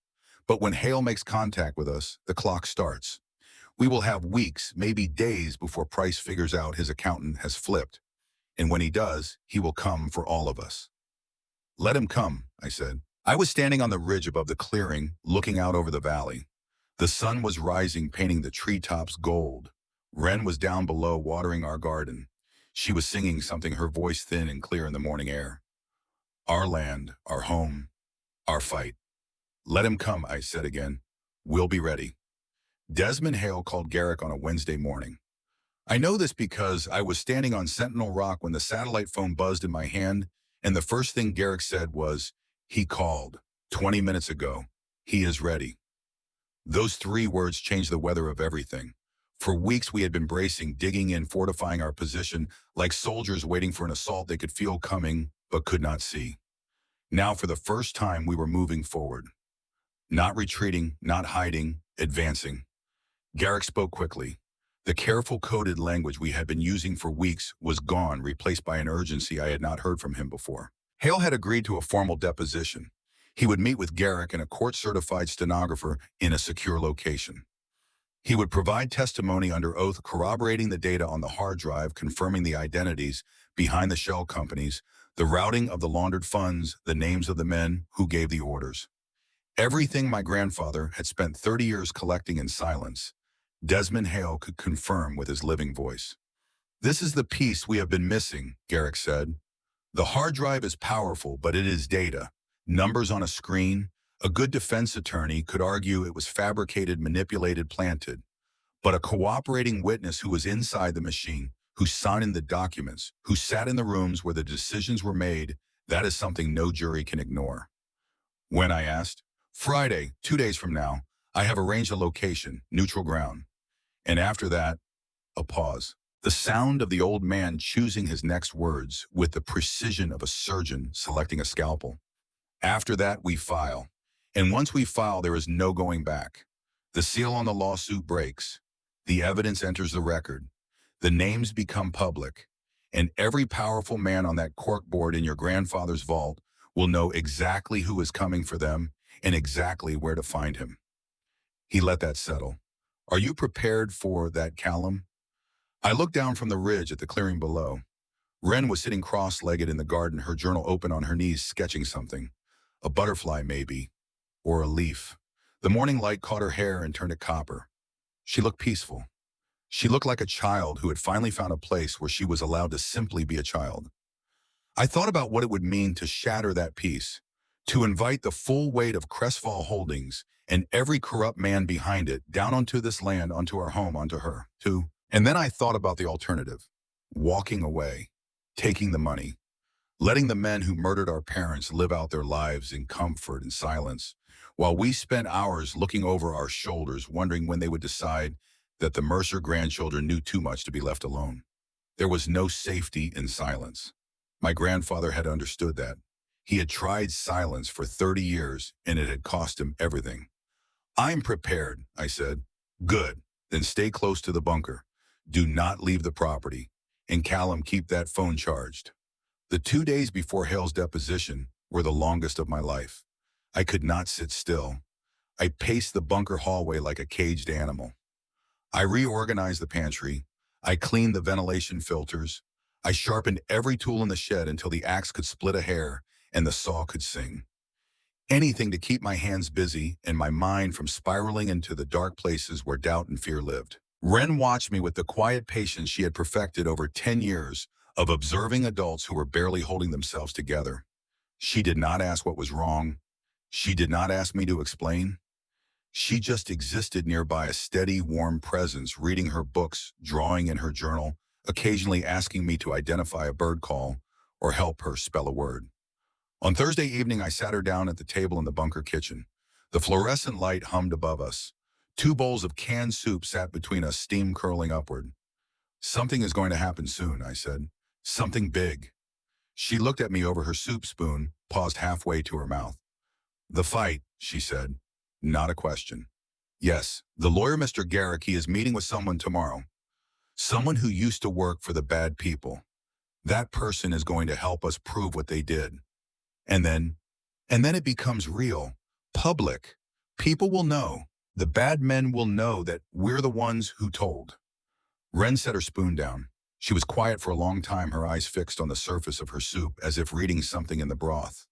But when Hale makes contact with us, the clock starts. We will have weeks, maybe days before Price figures out his accountant has flipped. And when he does, he will come for all of us." "Let him come," I said. I was standing on the ridge above the clearing, looking out over the valley. The sun was rising, painting the treetops gold. Wren was down below, watering our garden. She was singing something, her voice thin and clear in the morning air. "Our land, our home, our fight." "Let him come," I said again. "We'll be ready." Desmond Hale called Garrick on a Wednesday morning. I know this because I was standing on Sentinel Rock when the satellite phone buzzed in my hand And the first thing Garrick said was, "He called 20 minutes ago. He is ready." Those three words changed the weather of everything. For weeks we had been bracing, digging in, fortifying our position, like soldiers waiting for an assault they could feel coming, but could not see. Now for the first time we were moving forward. Not retreating, not hiding, advancing. Garrick spoke quickly. The careful coded language we had been using for weeks was gone, replaced by an urgency I had not heard from him before. Hale had agreed to a formal deposition. He would meet with Garrick and a court-certified stenographer in a secure location. He would provide testimony under oath corroborating the data on the hard drive, confirming the identities behind the shell companies, the routing of the laundered funds, the names of the men who gave the orders. Everything my grandfather had spent 30 years collecting in silence, Desmond Hale could confirm with his living voice. "This is the piece we have been missing," Garrick said. "The hard drive is powerful, but it is data. Numbers on a screen. A good defense attorney could argue it was fabricated, manipulated, planted. But a cooperating witness who was inside the machine, who signed the documents, who sat in the rooms where the decisions were made, that is something no jury can ignore." When I asked, "Friday, 2 days from now, I have arranged a location, neutral ground." And after that, a pause. The sound of the old man choosing his next words with the precision of a surgeon selecting a scalpel. "After that, we file. And once we file, there is no going back. The seal on the lawsuit breaks. The evidence enters the record. The names become public. And every powerful man on that corkboard in your grandfather's vault will know exactly who is coming for them and exactly where to find him." He let that settle. "Are you prepared for that, Callum?" I looked down from the ridge at the clearing below. Wren was sitting cross-legged in the garden, her journal open on her knees, sketching something. A butterfly, maybe. Or a leaf. The morning light caught her hair and turned it copper. She looked peaceful. She looked like a child who had finally found a place where she was allowed to simply be a child. I thought about what it would mean to shatter that peace, to invite the full weight of Crestfall Holdings and every corrupt man behind it down onto this land, onto our home, onto her, too. And then I thought about the alternative. Walking away. Taking the money. Letting the men who murdered our parents live out their lives in comfort and silence, while we spent hours looking over our shoulders, wondering when they would decide that the Mercer grandchildren knew too much to be left alone. There was no safety in silence. My grandfather had understood that. He had tried silence for 30 years, and it had cost him everything. "I'm prepared," I said. "Good. Then stay close to the bunker. Do not leave the property. And Callum, keep that phone charged." The 2 days before Hale's deposition were the longest of my life. I could not sit still. I paced the bunker hallway like a caged animal. I reorganized the pantry. I cleaned the ventilation filters. I sharpened every tool in the shed until the axe could split a hair and the saw could sing. Anything to keep my hands busy and my mind from spiraling into the dark places where doubt and fear lived. Wren watched me with the quiet patience she had perfected over 10 years of observing adults who were barely holding themselves together. She did not ask what was wrong. She did not ask me to explain. She just existed nearby, a steady, warm presence, reading her books, drawing in her journal, occasionally asking me to identify a bird call or help her spell a word. On Thursday evening, I sat her down at the table in the bunker kitchen. The fluorescent light hummed above us. 2 bowls of canned soup sat between us, steam curling upward. "Something is going to happen soon," I said. "Something big." She looked at me over her soup spoon, paused halfway to her mouth. "The fight," she said. Not a question. "Yes, the lawyer, Mr. Garrick, he is meeting with someone tomorrow. Someone who used to work for the bad people. That person is going to help us prove what they did. And then it becomes real, public. People will know. The bad men will know that we're the ones who told." Wren set her spoon down. She was quiet for a long time, her eyes fixed on the surface of her soup, as if reading something in the broth.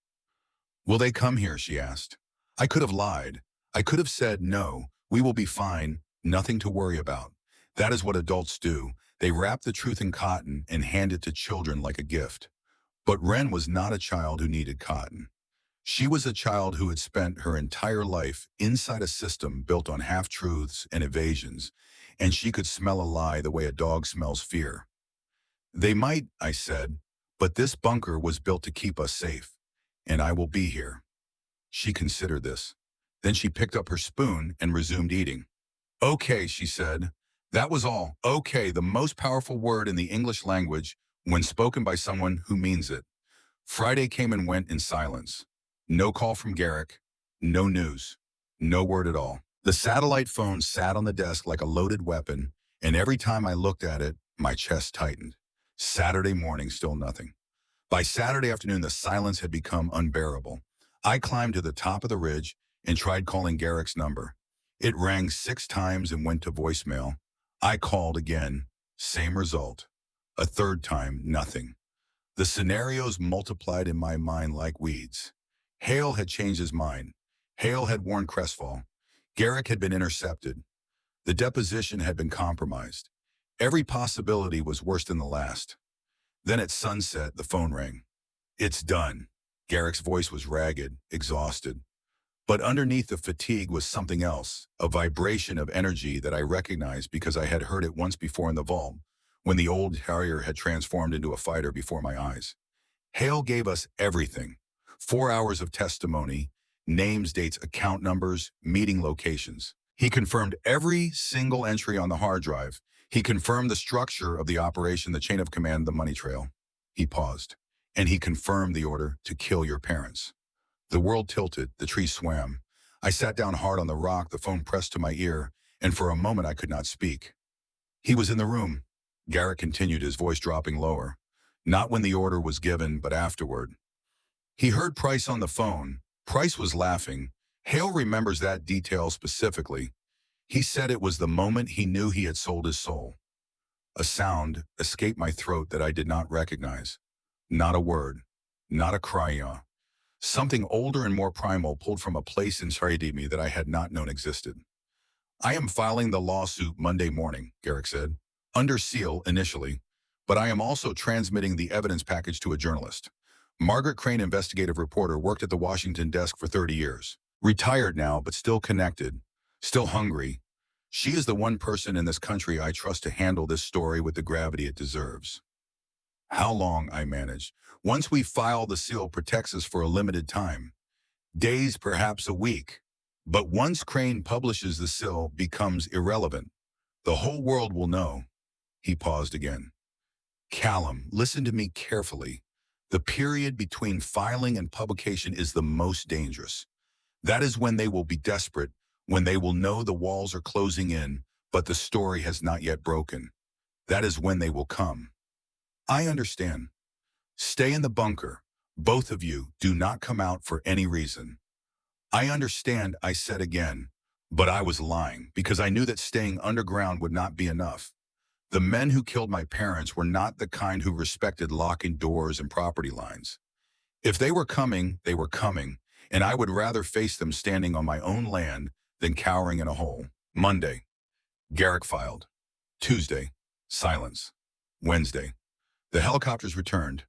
"Will they come here?" she asked. I could have lied. I could have said, "No, we will be fine, nothing to worry about." That is what adults do. They wrap the truth in cotton and hand it to children like a gift. But Wren was not a child who needed cotton. She was a child who had spent her entire life inside a system built on half-truths and evasions, and she could smell a lie the way a dog smells fear. "They might," I said, But this bunker was built to keep us safe, and I will be here. She considered this. Then she picked up her spoon and resumed eating. Okay, she said. That was all. Okay, the most powerful word in the English language when spoken by someone who means it. Friday came and went in silence. No call from Garrick. No news. No word at all. The satellite phone sat on the desk like a loaded weapon, and every time I looked at it, my chest tightened. Saturday morning, still nothing. By Saturday afternoon, the silence had become unbearable. I climbed to the top of the ridge and tried calling Garrick's number. It rang 6 times and went to voicemail. I called again. Same result. A third time, nothing. The scenarios multiplied in my mind like weeds. Hale had changed his mind. Hale had warned Crestfall. Garrick had been intercepted. The deposition had been compromised. Every possibility was worse than the last. Then at sunset, the phone rang. It's done. Garrick's voice was ragged, exhausted. But underneath the fatigue was something else, a vibration of energy that I recognized because I had heard it once before in the vault, when the old Harrier had transformed into a fighter before my eyes. Hale gave us everything. 4 hours of testimony, names, dates, account numbers, meeting locations. He confirmed every single entry on the hard drive. He confirmed the structure of the operation, the chain of command, the money trail. He paused, and he confirmed the order to kill your parents. The world tilted, the tree swam. I sat down hard on the rock, the phone pressed to my ear, and for a moment I could not speak. He was in the room. Garrick continued, his voice dropping lower. Not when the order was given, but afterward. He heard Price on the phone. Price was laughing. Hale remembers that detail specifically. He said it was the moment he knew he had sold his soul. A sound escaped my throat that I did not recognize. Not a word. Not a cry. Something older and more primal pulled from a place inside me that I had not known existed. I am filing the lawsuit Monday morning, Garrick said. Under seal, initially. But I am also transmitting the evidence package to a journalist. Margaret Crane, investigative reporter, worked at the Washington desk for 30 years. Retired now, but still connected. Still hungry. She is the one person in this country I trust to handle this story with the gravity it deserves. How long, I managed. Once we file, the seal protects us for a limited time. Days, perhaps a week. But once Crane publishes, the seal becomes irrelevant. The whole world will know. He paused again. Callum, listen to me carefully. The period between filing and publication is the most dangerous. That is when they will be desperate, when they will know the walls are closing in, but the story has not yet broken. That is when they will come. I understand. Stay in the bunker. Both of you, do not come out for any reason. I understand, I said again, but I was lying because I knew that staying underground would not be enough. The men who killed my parents were not the kind who respected locking doors and property lines. If they were coming, and I would rather face them standing on my own land than cowering in a hole. Monday. Garrick filed. Tuesday. Silence. Wednesday. The helicopters returned.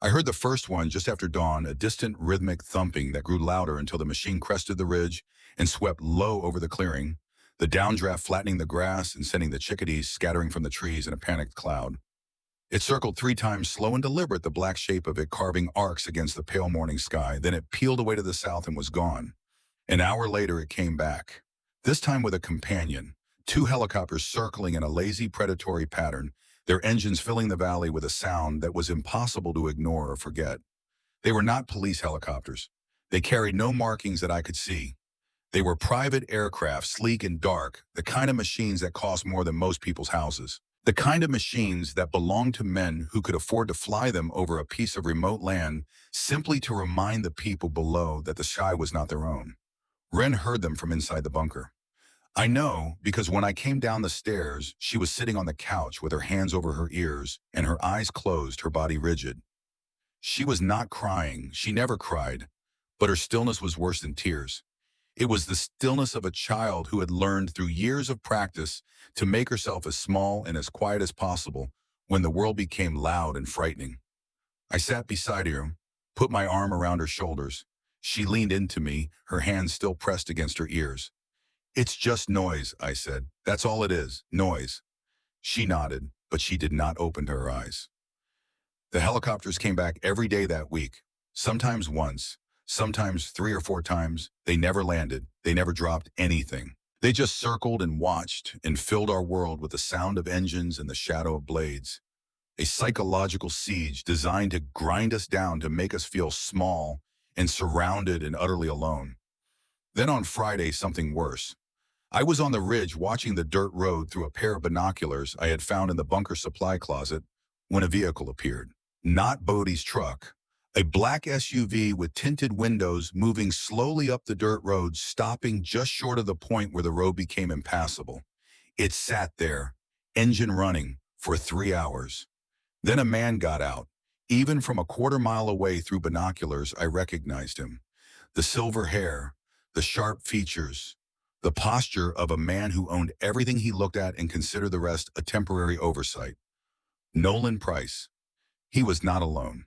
I heard the first one just after dawn, a distant rhythmic thumping that grew louder until the machine crested the ridge and swept low over the clearing, the downdraft flattening the grass and sending the chickadees scattering from the trees in a panicked cloud. It circled 3 times, slow and deliberate, the black shape of it carving arcs against the pale morning sky. Then it peeled away to the south and was gone. An hour later, it came back, this time with a companion, 2 helicopters circling in a lazy, predatory pattern, their engines filling the valley with a sound that was impossible to ignore or forget. They were not police helicopters. They carried no markings that I could see. They were private aircraft, sleek and dark, the kind of machines that cost more than most people's houses. The kind of machines that belonged to men who could afford to fly them over a piece of remote land simply to remind the people below that the sky was not their own. Wren heard them from inside the bunker. I know because when I came down the stairs, she was sitting on the couch with her hands over her ears and her eyes closed, her body rigid. She was not crying. She never cried, but her stillness was worse than tears. It was the stillness of a child who had learned through years of practice to make herself as small and as quiet as possible when the world became loud and frightening. I sat beside her, put my arm around her shoulders. She leaned into me, her hands still pressed against her ears. It's just noise, I said. That's all it is, noise. She nodded, but she did not open her eyes. The helicopters came back every day that week, sometimes once, sometimes 3 or 4 times. They never landed. They never dropped anything. They just circled and watched and filled our world with the sound of engines and the shadow of blades. A psychological siege designed to grind us down to make us feel small and surrounded and utterly alone. Then on Friday, something worse. I was on the ridge watching the dirt road through a pair of binoculars I had found in the bunker supply closet when a vehicle appeared. Not Bodie's truck. A black SUV with tinted windows moving slowly up the dirt road, stopping just short of the point where the road became impassable. It sat there, engine running, for 3 hours. Then a man got out. Even from a quarter-mile away through binoculars, I recognized him. The silver hair, the sharp features, the posture of a man who owned everything he looked at and considered the rest a temporary oversight. Nolan Price. He was not alone.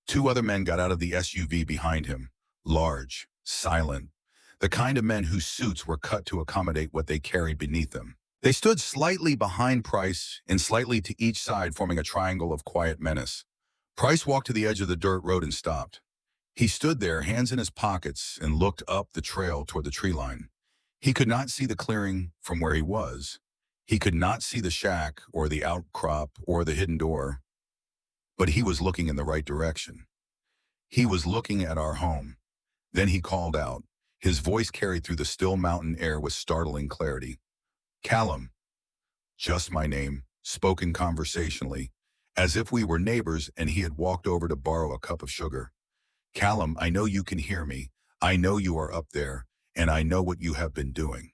2 other men got out of the SUV behind him, large, silent, the kind of men whose suits were cut to accommodate what they carried beneath them. They stood slightly behind Price and slightly to each side, forming a triangle of quiet menace. Price walked to the edge of the dirt road and stopped. He stood there, hands in his pockets, and looked up the trail toward the tree line. He could not see the clearing from where he was. He could not see the shack or the outcrop or the hidden door. But he was looking in the right direction. He was looking at our home. Then he called out. His voice carried through the still mountain air with startling clarity. Callum. Just my name, spoken conversationally, as if we were neighbors and he had walked over to borrow a cup of sugar. Callum, I know you can hear me. I know you are up there, and I know what you have been doing.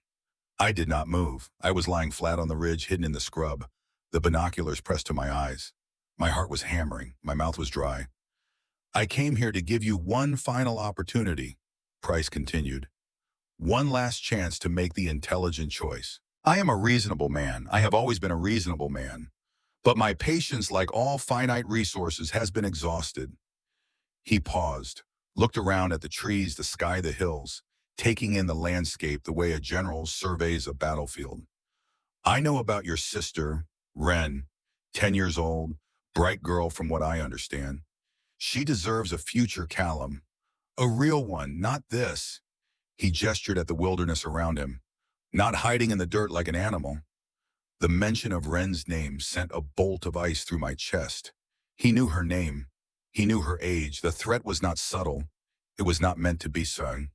I did not move. I was lying flat on the ridge, hidden in the scrub, the binoculars pressed to my eyes. My heart was hammering. My mouth was dry. I came here to give you one final opportunity, Price continued. One last chance to make the intelligent choice. I am a reasonable man. I have always been a reasonable man. But my patience, like all finite resources, has been exhausted. He paused, looked around at the trees, the sky, the hills, taking in the landscape the way a general surveys a battlefield. I know about your sister, Wren, 10 years old, bright girl from what I understand. She deserves a future, Callum. A real one, not this. He gestured at the wilderness around him, not hiding in the dirt like an animal. The mention of Wren's name sent a bolt of ice through my chest. He knew her name. He knew her age. The threat was not subtle. It was not meant to be sung.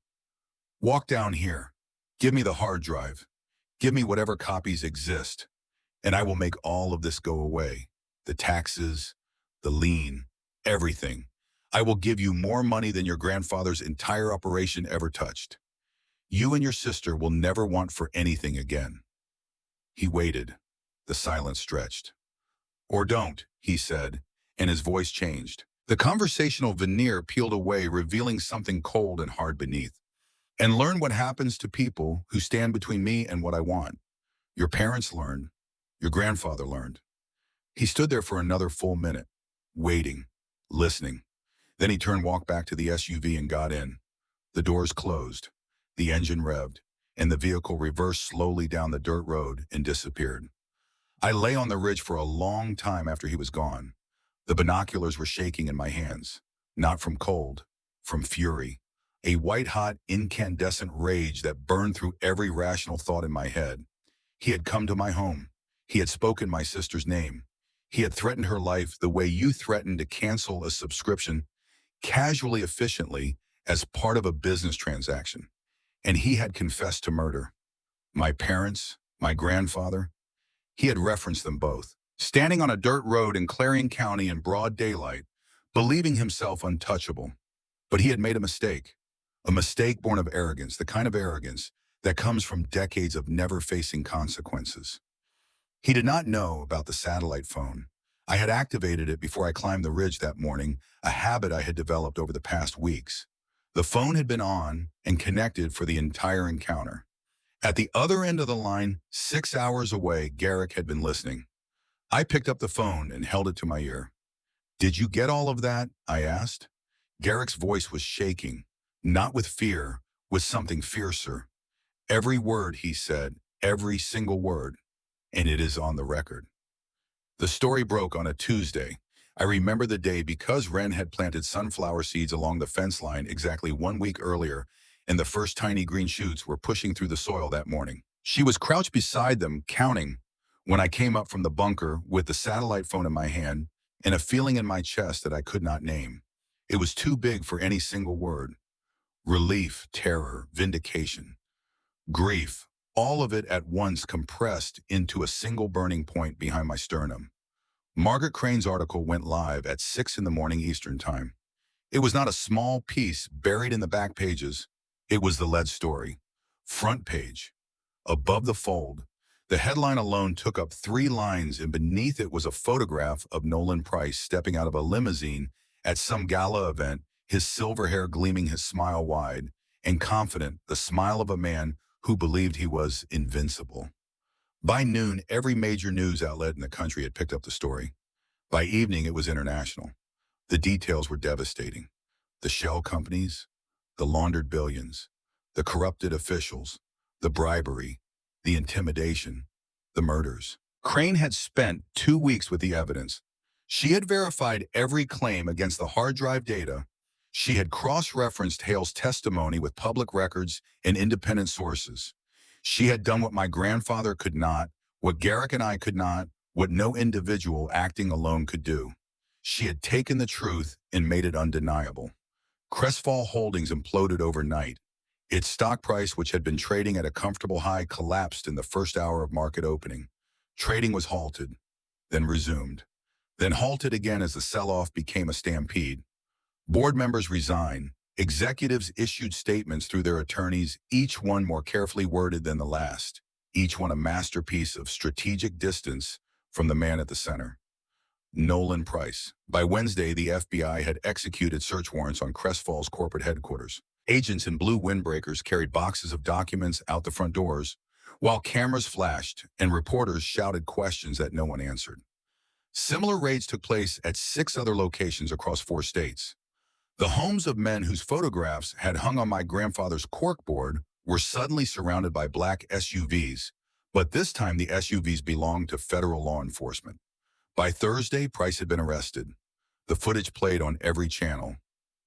Walk down here. Give me the hard drive. Give me whatever copies exist, and I will make all of this go away. The taxes, the lien, everything. I will give you more money than your grandfather's entire operation ever touched. You and your sister will never want for anything again. He waited. The silence stretched. Or don't, he said, and his voice changed. The conversational veneer peeled away, revealing something cold and hard beneath. And learn what happens to people who stand between me and what I want. Your parents learned. Your grandfather learned. He stood there for another full minute, waiting, listening. Then he turned, walked back to the SUV and got in. The doors closed. The engine revved, and the vehicle reversed slowly down the dirt road and disappeared. I lay on the ridge for a long time after he was gone. The binoculars were shaking in my hands, not from cold, from fury, a white-hot, incandescent rage that burned through every rational thought in my head. He had come to my home. He had spoken my sister's name. He had threatened her life the way you threatened to cancel a subscription, casually, efficiently, as part of a business transaction. And he had confessed to murder. My parents, my grandfather, he had referenced them both, standing on a dirt road in Clarion County in broad daylight, believing himself untouchable. But he had made a mistake born of arrogance, the kind of arrogance that comes from decades of never facing consequences. He did not know about the satellite phone. I had activated it before I climbed the ridge that morning, a habit I had developed over the past weeks. The phone had been on and connected for the entire encounter. At the other end of the line, 6 hours away, Garrick had been listening. I picked up the phone and held it to my ear. Did you get all of that? I asked. Garrick's voice was shaking, not with fear, with something fiercer. Every word, he said, every single word, and it is on the record. The story broke on a Tuesday. I remember the day because Wren had planted sunflower seeds along the fence line exactly 1 week earlier, and the first tiny green shoots were pushing through the soil that morning. She was crouched beside them, counting, when I came up from the bunker with the satellite phone in my hand and a feeling in my chest that I could not name. It was too big for any single word. Relief, terror, vindication, grief, all of it at once compressed into a single burning point behind my sternum. Margaret Crane's article went live at 6 in the morning Eastern Time. It was not a small piece buried in the back pages. It was the lead story. Front page. Above the fold. The headline alone took up 3 lines, and beneath it was a photograph of Nolan Price stepping out of a limousine at some gala event, his silver hair gleaming, his smile wide and confident, the smile of a man who believed he was invincible. By noon, every major news outlet in the country had picked up the story. By evening, it was international. The details were devastating. The shell companies, the laundered billions, the corrupted officials, the bribery, the intimidation, the murders. Crane had spent 2 weeks with the evidence. She had verified every claim against the hard drive data. She had cross-referenced Hale's testimony with public records and independent sources. She had done what my grandfather could not, what Garrick and I could not, what no individual acting alone could do. She had taken the truth and made it undeniable. Crestfall Holdings imploded overnight. Its stock price, which had been trading at a comfortable high, collapsed in the first hour of market opening. Trading was halted, then resumed, then halted again as the sell-off became a stampede. Board members resigned. Executives issued statements through their attorneys, each one more carefully worded than the last, each one a masterpiece of strategic distance from the man at the center. Nolan Price. By Wednesday, the FBI had executed search warrants on Crestfall's corporate headquarters. Agents in blue windbreakers carried boxes of documents out the front doors, while cameras flashed and reporters shouted questions that no one answered. Similar raids took place at 6 other locations across 4 states. The homes of men whose photographs had hung on my grandfather's corkboard were suddenly surrounded by black SUVs, but this time the SUVs belonged to federal law enforcement. By Thursday, Price had been arrested. The footage played on every channel.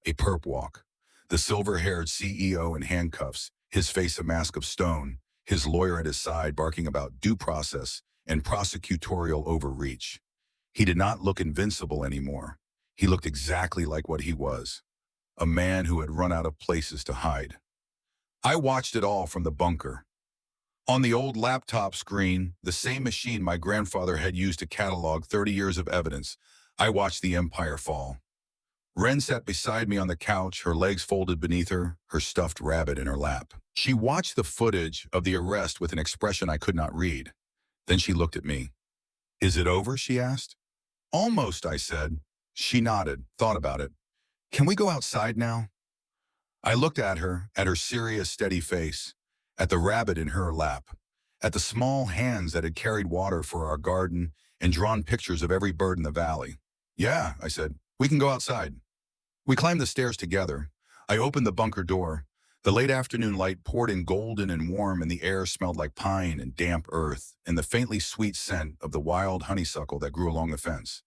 A perp walk. The silver-haired CEO in handcuffs, his face a mask of stone, his lawyer at his side barking about due process and prosecutorial overreach. He did not look invincible anymore. He looked exactly like what he was, a man who had run out of places to hide. I watched it all from the bunker. On the old laptop screen, the same machine my grandfather had used to catalog 30 years of evidence, I watched the empire fall. Wren sat beside me on the couch, her legs folded beneath her, her stuffed rabbit in her lap. She watched the footage of the arrest with an expression I could not read. Then she looked at me. "Is it over?" she asked. "Almost," I said. She nodded, thought about it. "Can we go outside now?" I looked at her serious, steady face, at the rabbit in her lap, at the small hands that had carried water for our garden and drawn pictures of every bird in the valley. "Yeah," I said, "we can go outside." We climbed the stairs together. I opened the bunker door. The late afternoon light poured in golden and warm, and the air smelled like pine and damp earth and the faintly sweet scent of the wild honeysuckle that grew along the fence.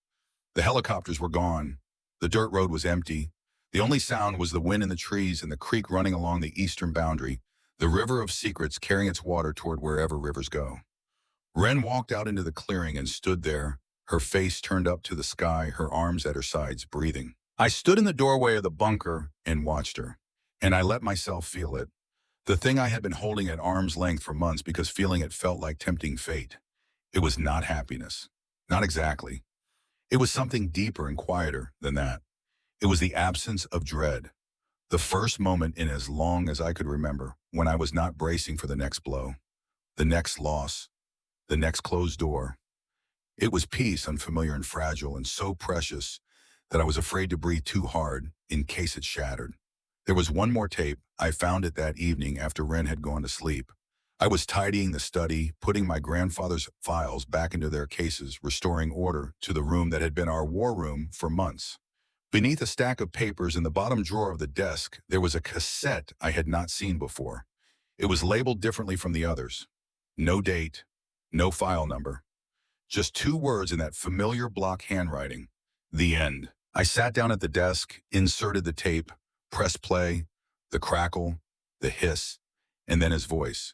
The helicopters were gone. The dirt road was empty. The only sound was the wind in the trees and the creek running along the eastern boundary, the river of secrets carrying its water toward wherever rivers go. Wren walked out into the clearing and stood there, her face turned up to the sky, her arms at her sides, breathing. I stood in the doorway of the bunker and watched her, and I let myself feel it. The thing I had been holding at arm's length for months because feeling it felt like tempting fate. It was not happiness. Not exactly. It was something deeper and quieter than that. It was the absence of dread. The first moment in as long as I could remember when I was not bracing for the next blow, the next loss, the next closed door. It was peace, unfamiliar and fragile, and so precious that I was afraid to breathe too hard in case it shattered. There was one more tape. I found it that evening after Wren had gone to sleep. I was tidying the study, putting my grandfather's files back into their cases, restoring order to the room that had been our war room for months. Beneath a stack of papers in the bottom drawer of the desk, there was a cassette I had not seen before. It was labeled differently from the others. No date, no file number. Just 2 words in that familiar block handwriting. The end. I sat down at the desk, inserted the tape, pressed play, the crackle, the hiss, and then his voice.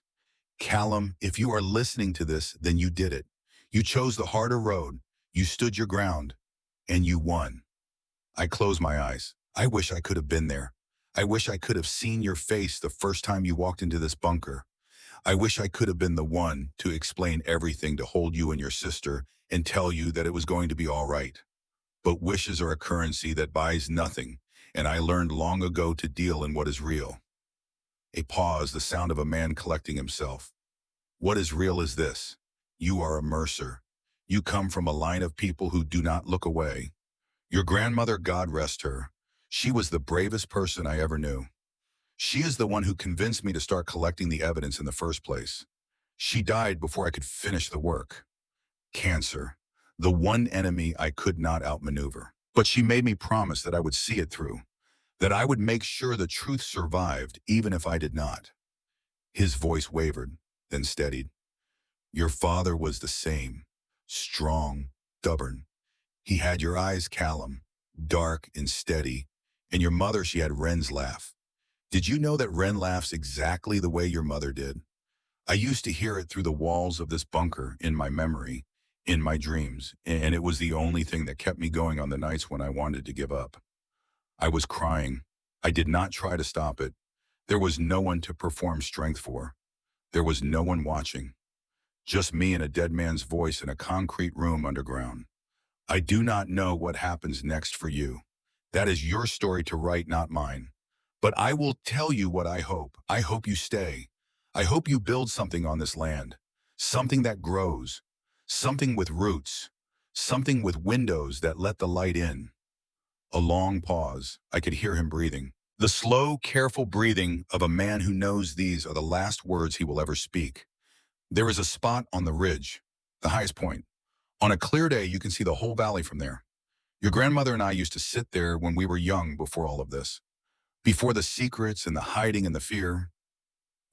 Callum, if you are listening to this, then you did it. You chose the harder road, you stood your ground, and you won. I closed my eyes. I wish I could have been there. I wish I could have seen your face the first time you walked into this bunker. I wish I could have been the one to explain everything, to hold you and your sister and tell you that it was going to be all right. But wishes are a currency that buys nothing, and I learned long ago to deal in what is real. A pause, the sound of a man collecting himself. What is real is this. You are a Mercer. You come from a line of people who do not look away. Your grandmother, God rest her, she was the bravest person I ever knew. She is the one who convinced me to start collecting the evidence in the first place. She died before I could finish the work. Cancer, the one enemy I could not outmaneuver. But she made me promise that I would see it through, that I would make sure the truth survived even if I did not. His voice wavered, then steadied. Your father was the same, strong, stubborn. He had your eyes, Callum, dark and steady, and your mother, she had Wren's laugh. Did you know that Wren laughs exactly the way your mother did? I used to hear it through the walls of this bunker in my memory, in my dreams, and it was the only thing that kept me going on the nights when I wanted to give up. I was crying. I did not try to stop it. There was no one to perform strength for. There was no one watching. Just me and a dead man's voice in a concrete room underground. I do not know what happens next for you. That is your story to write, not mine. But I will tell you what I hope. I hope you stay. I hope you build something on this land. Something that grows. Something with roots. Something with windows that let the light in. A long pause. I could hear him breathing. The slow, careful breathing of a man who knows these are the last words he will ever speak. There is a spot on the ridge, the highest point. On a clear day, you can see the whole valley from there. Your grandmother and I used to sit there when we were young before all of this. Before the secrets and the hiding and the fear.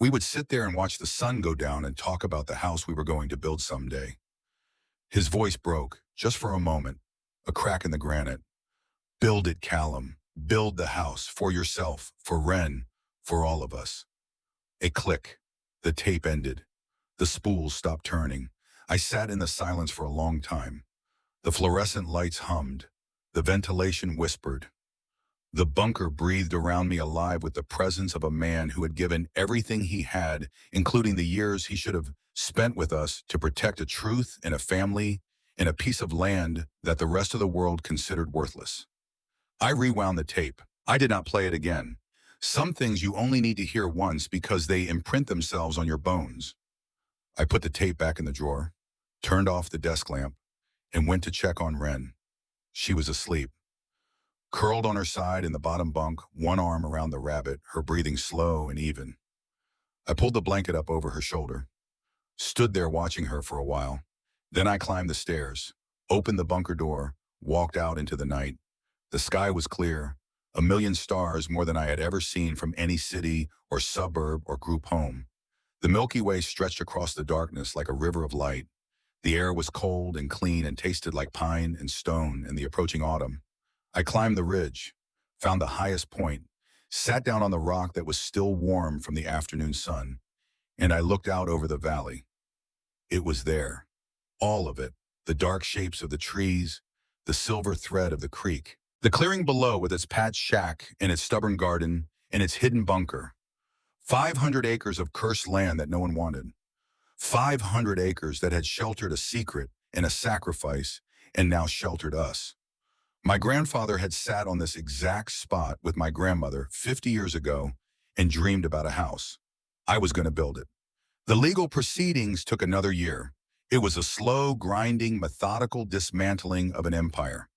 We would sit there and watch the sun go down and talk about the house we were going to build someday. His voice broke, just for a moment, a crack in the granite. Build it, Callum. Build the house for yourself, for Wren, for all of us. A click. The tape ended. The spools stopped turning. I sat in the silence for a long time. The fluorescent lights hummed. The ventilation whispered. The bunker breathed around me, alive with the presence of a man who had given everything he had, including the years he should have spent with us, to protect a truth and a family and a piece of land that the rest of the world considered worthless. I rewound the tape. I did not play it again. Some things you only need to hear once because they imprint themselves on your bones. I put the tape back in the drawer, turned off the desk lamp, and went to check on Wren. She was asleep. Curled on her side in the bottom bunk, one arm around the rabbit, her breathing slow and even. I pulled the blanket up over her shoulder, stood there watching her for a while. Then I climbed the stairs, opened the bunker door, walked out into the night. The sky was clear, a million stars, more than I had ever seen from any city or suburb or group home. The Milky Way stretched across the darkness like a river of light. The air was cold and clean and tasted like pine and stone and the approaching autumn. I climbed the ridge, found the highest point, sat down on the rock that was still warm from the afternoon sun, and I looked out over the valley. It was there, all of it, the dark shapes of the trees, the silver thread of the creek, the clearing below with its patched shack and its stubborn garden and its hidden bunker. 500 acres of cursed land that no one wanted. 500 acres that had sheltered a secret and a sacrifice and now sheltered us. My grandfather had sat on this exact spot with my grandmother 50 years ago and dreamed about a house. I was going to build it. The legal proceedings took another year. It was a slow, grinding, methodical dismantling of an empire.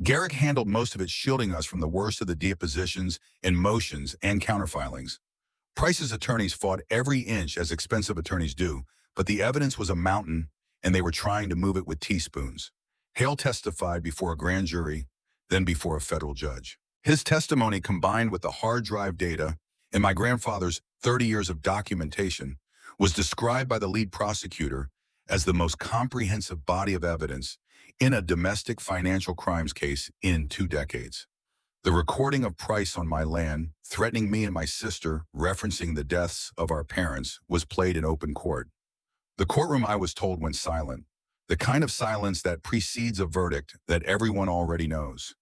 Garrick handled most of it, shielding us from the worst of the depositions and motions and counterfilings. Price's attorneys fought every inch, as expensive attorneys do, but the evidence was a mountain, and they were trying to move it with teaspoons. Hale testified before a grand jury, then before a federal judge. His testimony, combined with the hard drive data and my grandfather's 30 years of documentation, was described by the lead prosecutor as the most comprehensive body of evidence in a domestic financial crimes case in 2 decades. The recording of price on my land, threatening me and my sister, referencing the deaths of our parents, was played in open court. The courtroom, I was told, went silent. The kind of silence that precedes a verdict that everyone already knows.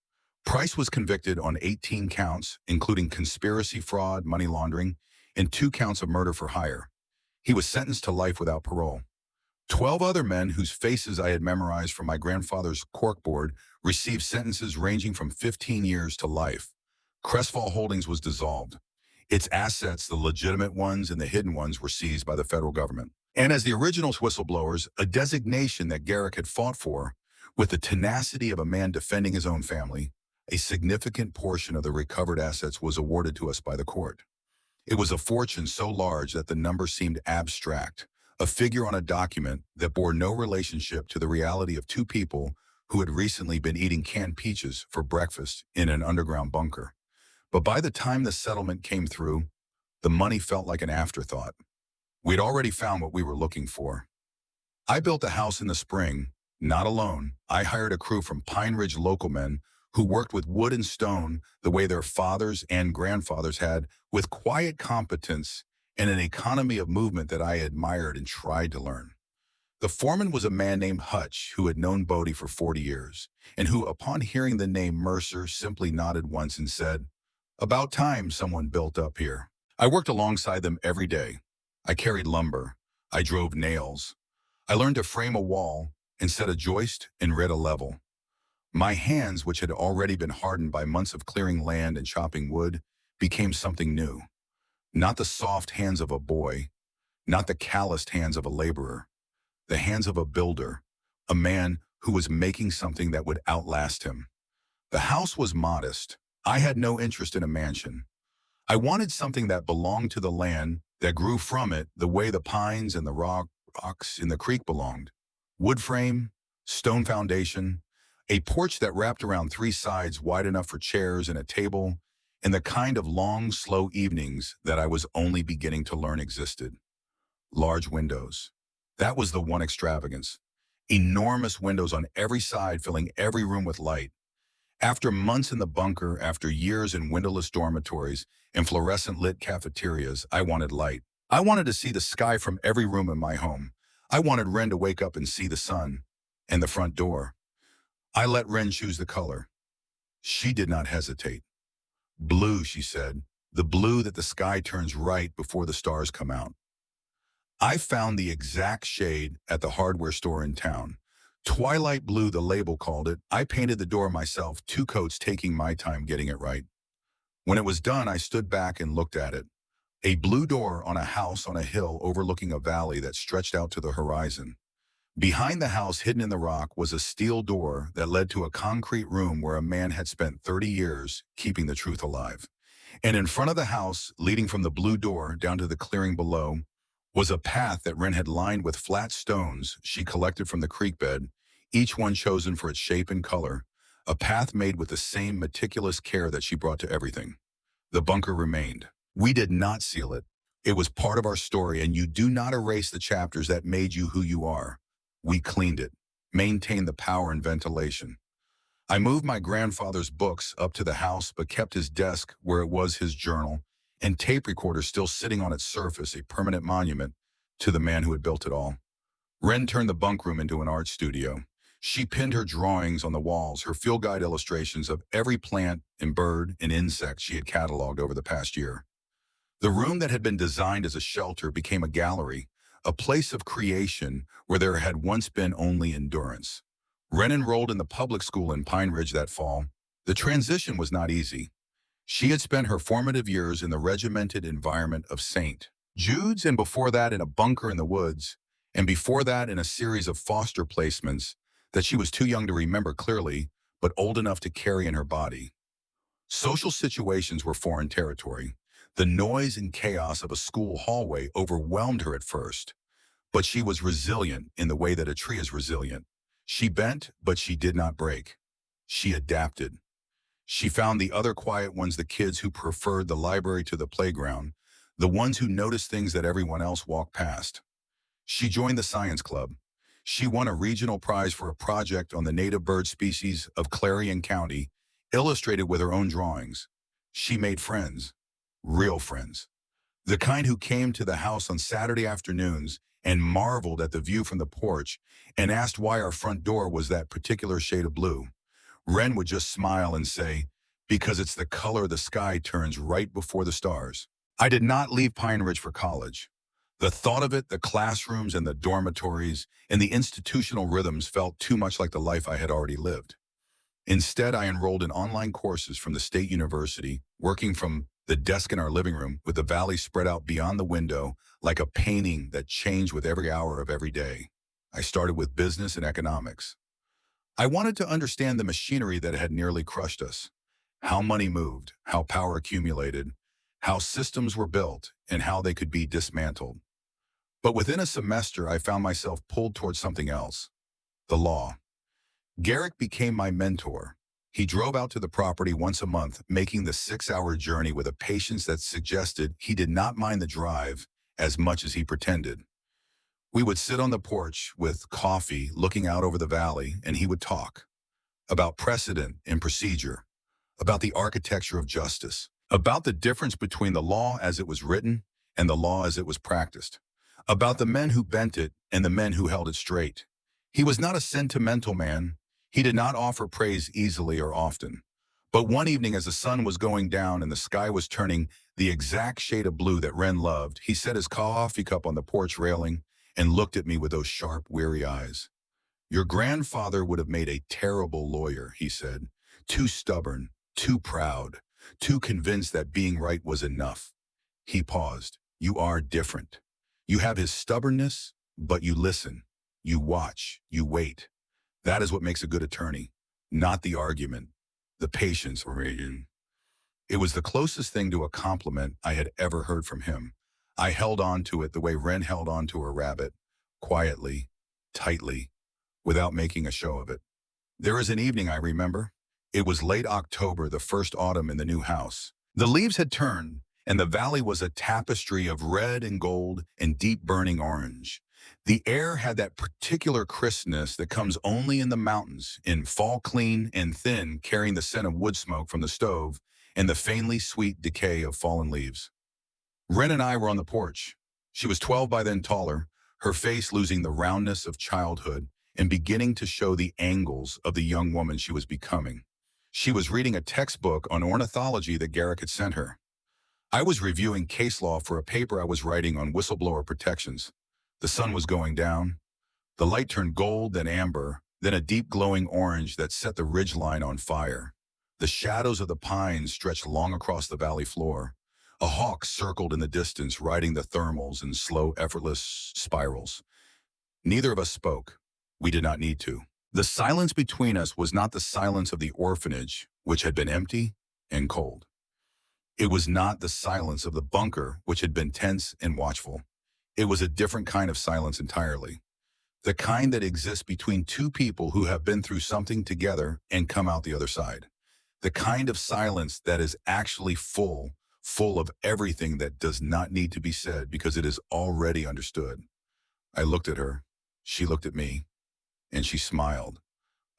Price was convicted on 18 counts, including conspiracy, fraud, money laundering, and 2 counts of murder for hire. He was sentenced to life without parole. 12 other men whose faces I had memorized from my grandfather's corkboard received sentences ranging from 15 years to life. Crestfall Holdings was dissolved. Its assets, the legitimate ones and the hidden ones, were seized by the federal government. And as the original whistleblowers, a designation that Garrick had fought for, with the tenacity of a man defending his own family, a significant portion of the recovered assets was awarded to us by the court. It was a fortune so large that the number seemed abstract, a figure on a document that bore no relationship to the reality of 2 people who had recently been eating canned peaches for breakfast in an underground bunker. But by the time the settlement came through, the money felt like an afterthought. We'd already found what we were looking for. I built a house in the spring, not alone. I hired a crew from Pine Ridge local men who worked with wood and stone the way their fathers and grandfathers had, with quiet competence and an economy of movement that I admired and tried to learn. The foreman was a man named Hutch who had known Bodie for 40 years, and who, upon hearing the name Mercer, simply nodded once and said, "About time someone built up here." I worked alongside them every day. I carried lumber. I drove nails. I learned to frame a wall and set a joist and read a level. My hands, which had already been hardened by months of clearing land and chopping wood, became something new. Not the soft hands of a boy, not the calloused hands of a laborer, the hands of a builder, a man who was making something that would outlast him. The house was modest. I had no interest in a mansion. I wanted something that belonged to the land, that grew from it the way the pines and the rocks in the creek belonged. Wood frame, stone foundation, a porch that wrapped around 3 sides wide enough for chairs and a table, and the kind of long, slow evenings that I was only beginning to learn existed. Large windows. That was the one extravagance. Enormous windows on every side, filling every room with light. After months in the bunker, after years in windowless dormitories and fluorescent-lit cafeterias, I wanted light. I wanted to see the sky from every room in my home. I wanted Wren to wake up and see the sun and the front door. I let Wren choose the color. She did not hesitate. "Blue," she said, "the blue that the sky turns right before the stars come out." I found the exact shade at the hardware store in town. Twilight blue, the label called it. I painted the door myself, 2 coats, taking my time getting it right. When it was done, I stood back and looked at it. A blue door on a house on a hill overlooking a valley that stretched out to the horizon. Behind the house, hidden in the rock, was a steel door that led to a concrete room where a man had spent 30 years keeping the truth alive. And in front of the house, leading from the blue door down to the clearing below, was a path that Wren had lined with flat stones she collected from the creek bed, each one chosen for its shape and color, a path made with the same meticulous care that she brought to everything. The bunker remained. We did not seal it. It was part of our story, and you do not erase the chapters that made you who you are. We cleaned it, maintained the power and ventilation. I moved my grandfather's books up to the house, but kept his desk where it was, his journal and tape recorder still sitting on its surface, a permanent monument to the man who had built it all. Wren turned the bunk room into an art studio. She pinned her drawings on the walls, her field guide illustrations of every plant and bird and insect she had cataloged over the past year. The room that had been designed as a shelter became a gallery, a place of creation where there had once been only endurance. Wren enrolled in the public school in Pine Ridge that fall. The transition was not easy. She had spent her formative years in the regimented environment of St. Jude's, and before that in a bunker in the woods, and before that in a series of foster placements that she was too young to remember clearly, but old enough to carry in her body. Social situations were foreign territory. The noise and chaos of a school hallway overwhelmed her at first, but she was resilient in the way that a tree is resilient. She bent, but she did not break. She adapted. She found the other quiet ones, the kids who preferred the library to the playground, the ones who noticed things that everyone else walked past. She joined the science club. She won a regional prize for a project on the native bird species of Clarion County, illustrated with her own drawings. She made friends, real friends, the kind who came to the house on Saturday afternoons and marveled at the view from the porch and asked why our front door was that particular shade of blue. Wren would just smile and say, because it's the color the sky turns right before the stars. I did not leave Pine Ridge for college. The thought of it, the classrooms and the dormitories and the institutional rhythms felt too much like the life I had already lived. Instead, I enrolled in online courses from the state university, working from the desk in our living room with the valley spread out beyond the window like a painting that changed with every hour of every day. I started with business and economics. I wanted to understand the machinery that had nearly crushed us, how money moved, how power accumulated, how systems were built, and how they could be dismantled. But within a semester, I found myself pulled towards something else, the law. Garrick became my mentor. He drove out to the property once a month, making the 6-hour journey with a patience that suggested he did not mind the drive as much as he pretended. We would sit on the porch with coffee, looking out over the valley, and he would talk about precedent and procedure, about the architecture of justice, about the difference between the law as it was written and the law as it was practiced, about the men who bent it and the men who held it straight. He was not a sentimental man. He did not offer praise easily or often. But one evening as the sun was going down and the sky was turning the exact shade of blue that Wren loved, he set his coffee cup on the porch railing and looked at me with those sharp, weary eyes. Your grandfather would have made a terrible lawyer, he said. Too stubborn, too proud, too convinced that being right was enough. He paused. You are different. You have his stubbornness, but you listen. You watch. You wait. That is what makes a good attorney, not the argument, the patience. It was the closest thing to a compliment I had ever heard from him. I held on to it the way Wren held on to a rabbit, quietly, tightly, without making a show of it. There is an evening I remember. It was late October, the first autumn in the new house. The leaves had turned, and the valley was a tapestry of red and gold and deep burning orange. The air had that particular crispness that comes only in the mountains, in fall clean and thin, carrying the scent of wood smoke from the stove and the faintly sweet decay of fallen leaves. Wren and I were on the porch. She was 12 by then, taller, her face losing the roundness of childhood and beginning to show the angles of the young woman she was becoming. She was reading a textbook on ornithology that Garrick had sent her. I was reviewing case law for a paper I was writing on whistleblower protections. The sun was going down. The light turned gold, then amber, then a deep glowing orange that set the ridgeline on fire. The shadows of the pines stretched long across the valley floor. A hawk circled in the distance, riding the thermals in slow, effortless spirals. Neither of us spoke. We did not need to. The silence between us was not the silence of the orphanage, which had been empty and cold. It was not the silence of the bunker, which had been tense and watchful. It was a different kind of silence entirely. The kind that exists between two people who have been through something together and come out the other side. The kind of silence that is actually full of everything that does not need to be said because it is already understood. I looked at her, she looked at me, and she smiled.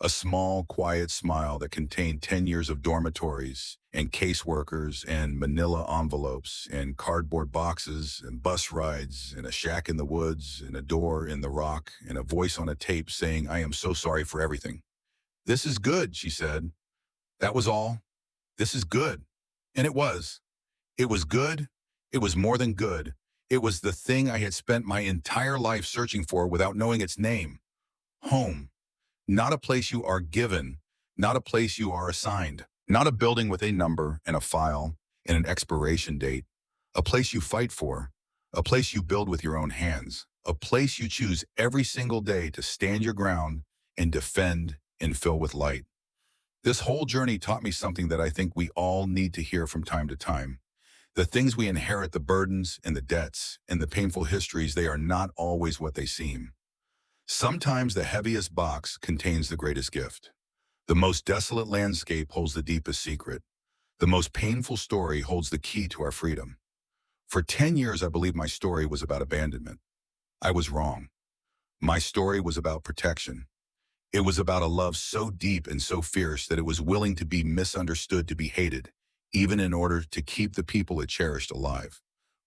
A small, quiet smile that contained 10 years of dormitories and caseworkers and manila envelopes and cardboard boxes and bus rides and a shack in the woods and a door in the rock and a voice on a tape saying, I am so sorry for everything. This is good, she said. That was all. This is good. And it was. It was good. It was more than good. It was the thing I had spent my entire life searching for without knowing its name. Home. Not a place you are given, not a place you are assigned, not a building with a number and a file and an expiration date, a place you fight for, a place you build with your own hands, a place you choose every single day to stand your ground and defend and fill with light. This whole journey taught me something that I think we all need to hear from time to time. The things we inherit, the burdens and the debts and the painful histories, they are not always what they seem. Sometimes the heaviest box contains the greatest gift. The most desolate landscape holds the deepest secret. The most painful story holds the key to our freedom. For 10 years, I believed my story was about abandonment. I was wrong. My story was about protection. It was about a love so deep and so fierce that it was willing to be misunderstood, to be hated, even in order to keep the people it cherished alive.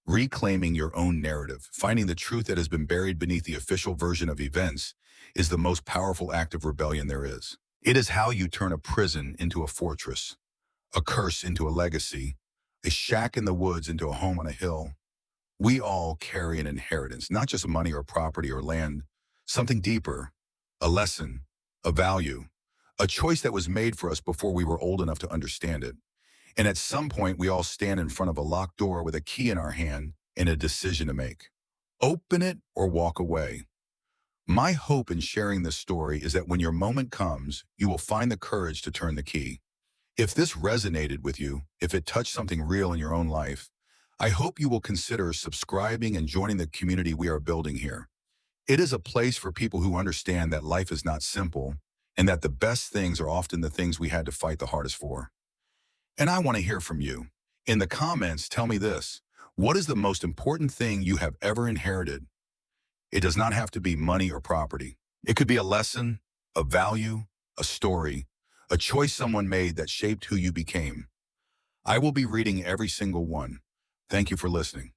Reclaiming your own narrative, finding the truth that has been buried beneath the official version of events, is the most powerful act of rebellion there is. It is how you turn a prison into a fortress, a curse into a legacy, a shack in the woods into a home on a hill. We all carry an inheritance, not just money or property or land, something deeper, a lesson, a value, a choice that was made for us before we were old enough to understand it. And at some point, we all stand in front of a locked door with a key in our hand and a decision to make. Open it or walk away. My hope in sharing this story is that when your moment comes, you will find the courage to turn the key. If this resonated with you, if it touched something real in your own life, I hope you will consider subscribing and joining the community we are building here. It is a place for people who understand that life is not simple and that the best things are often the things we had to fight the hardest for. And I want to hear from you. In the comments, tell me this. What is the most important thing you have ever inherited? It does not have to be money or property. It could be a lesson, a value, a story, a choice someone made that shaped who you became. I will be reading every single one. Thank you for listening.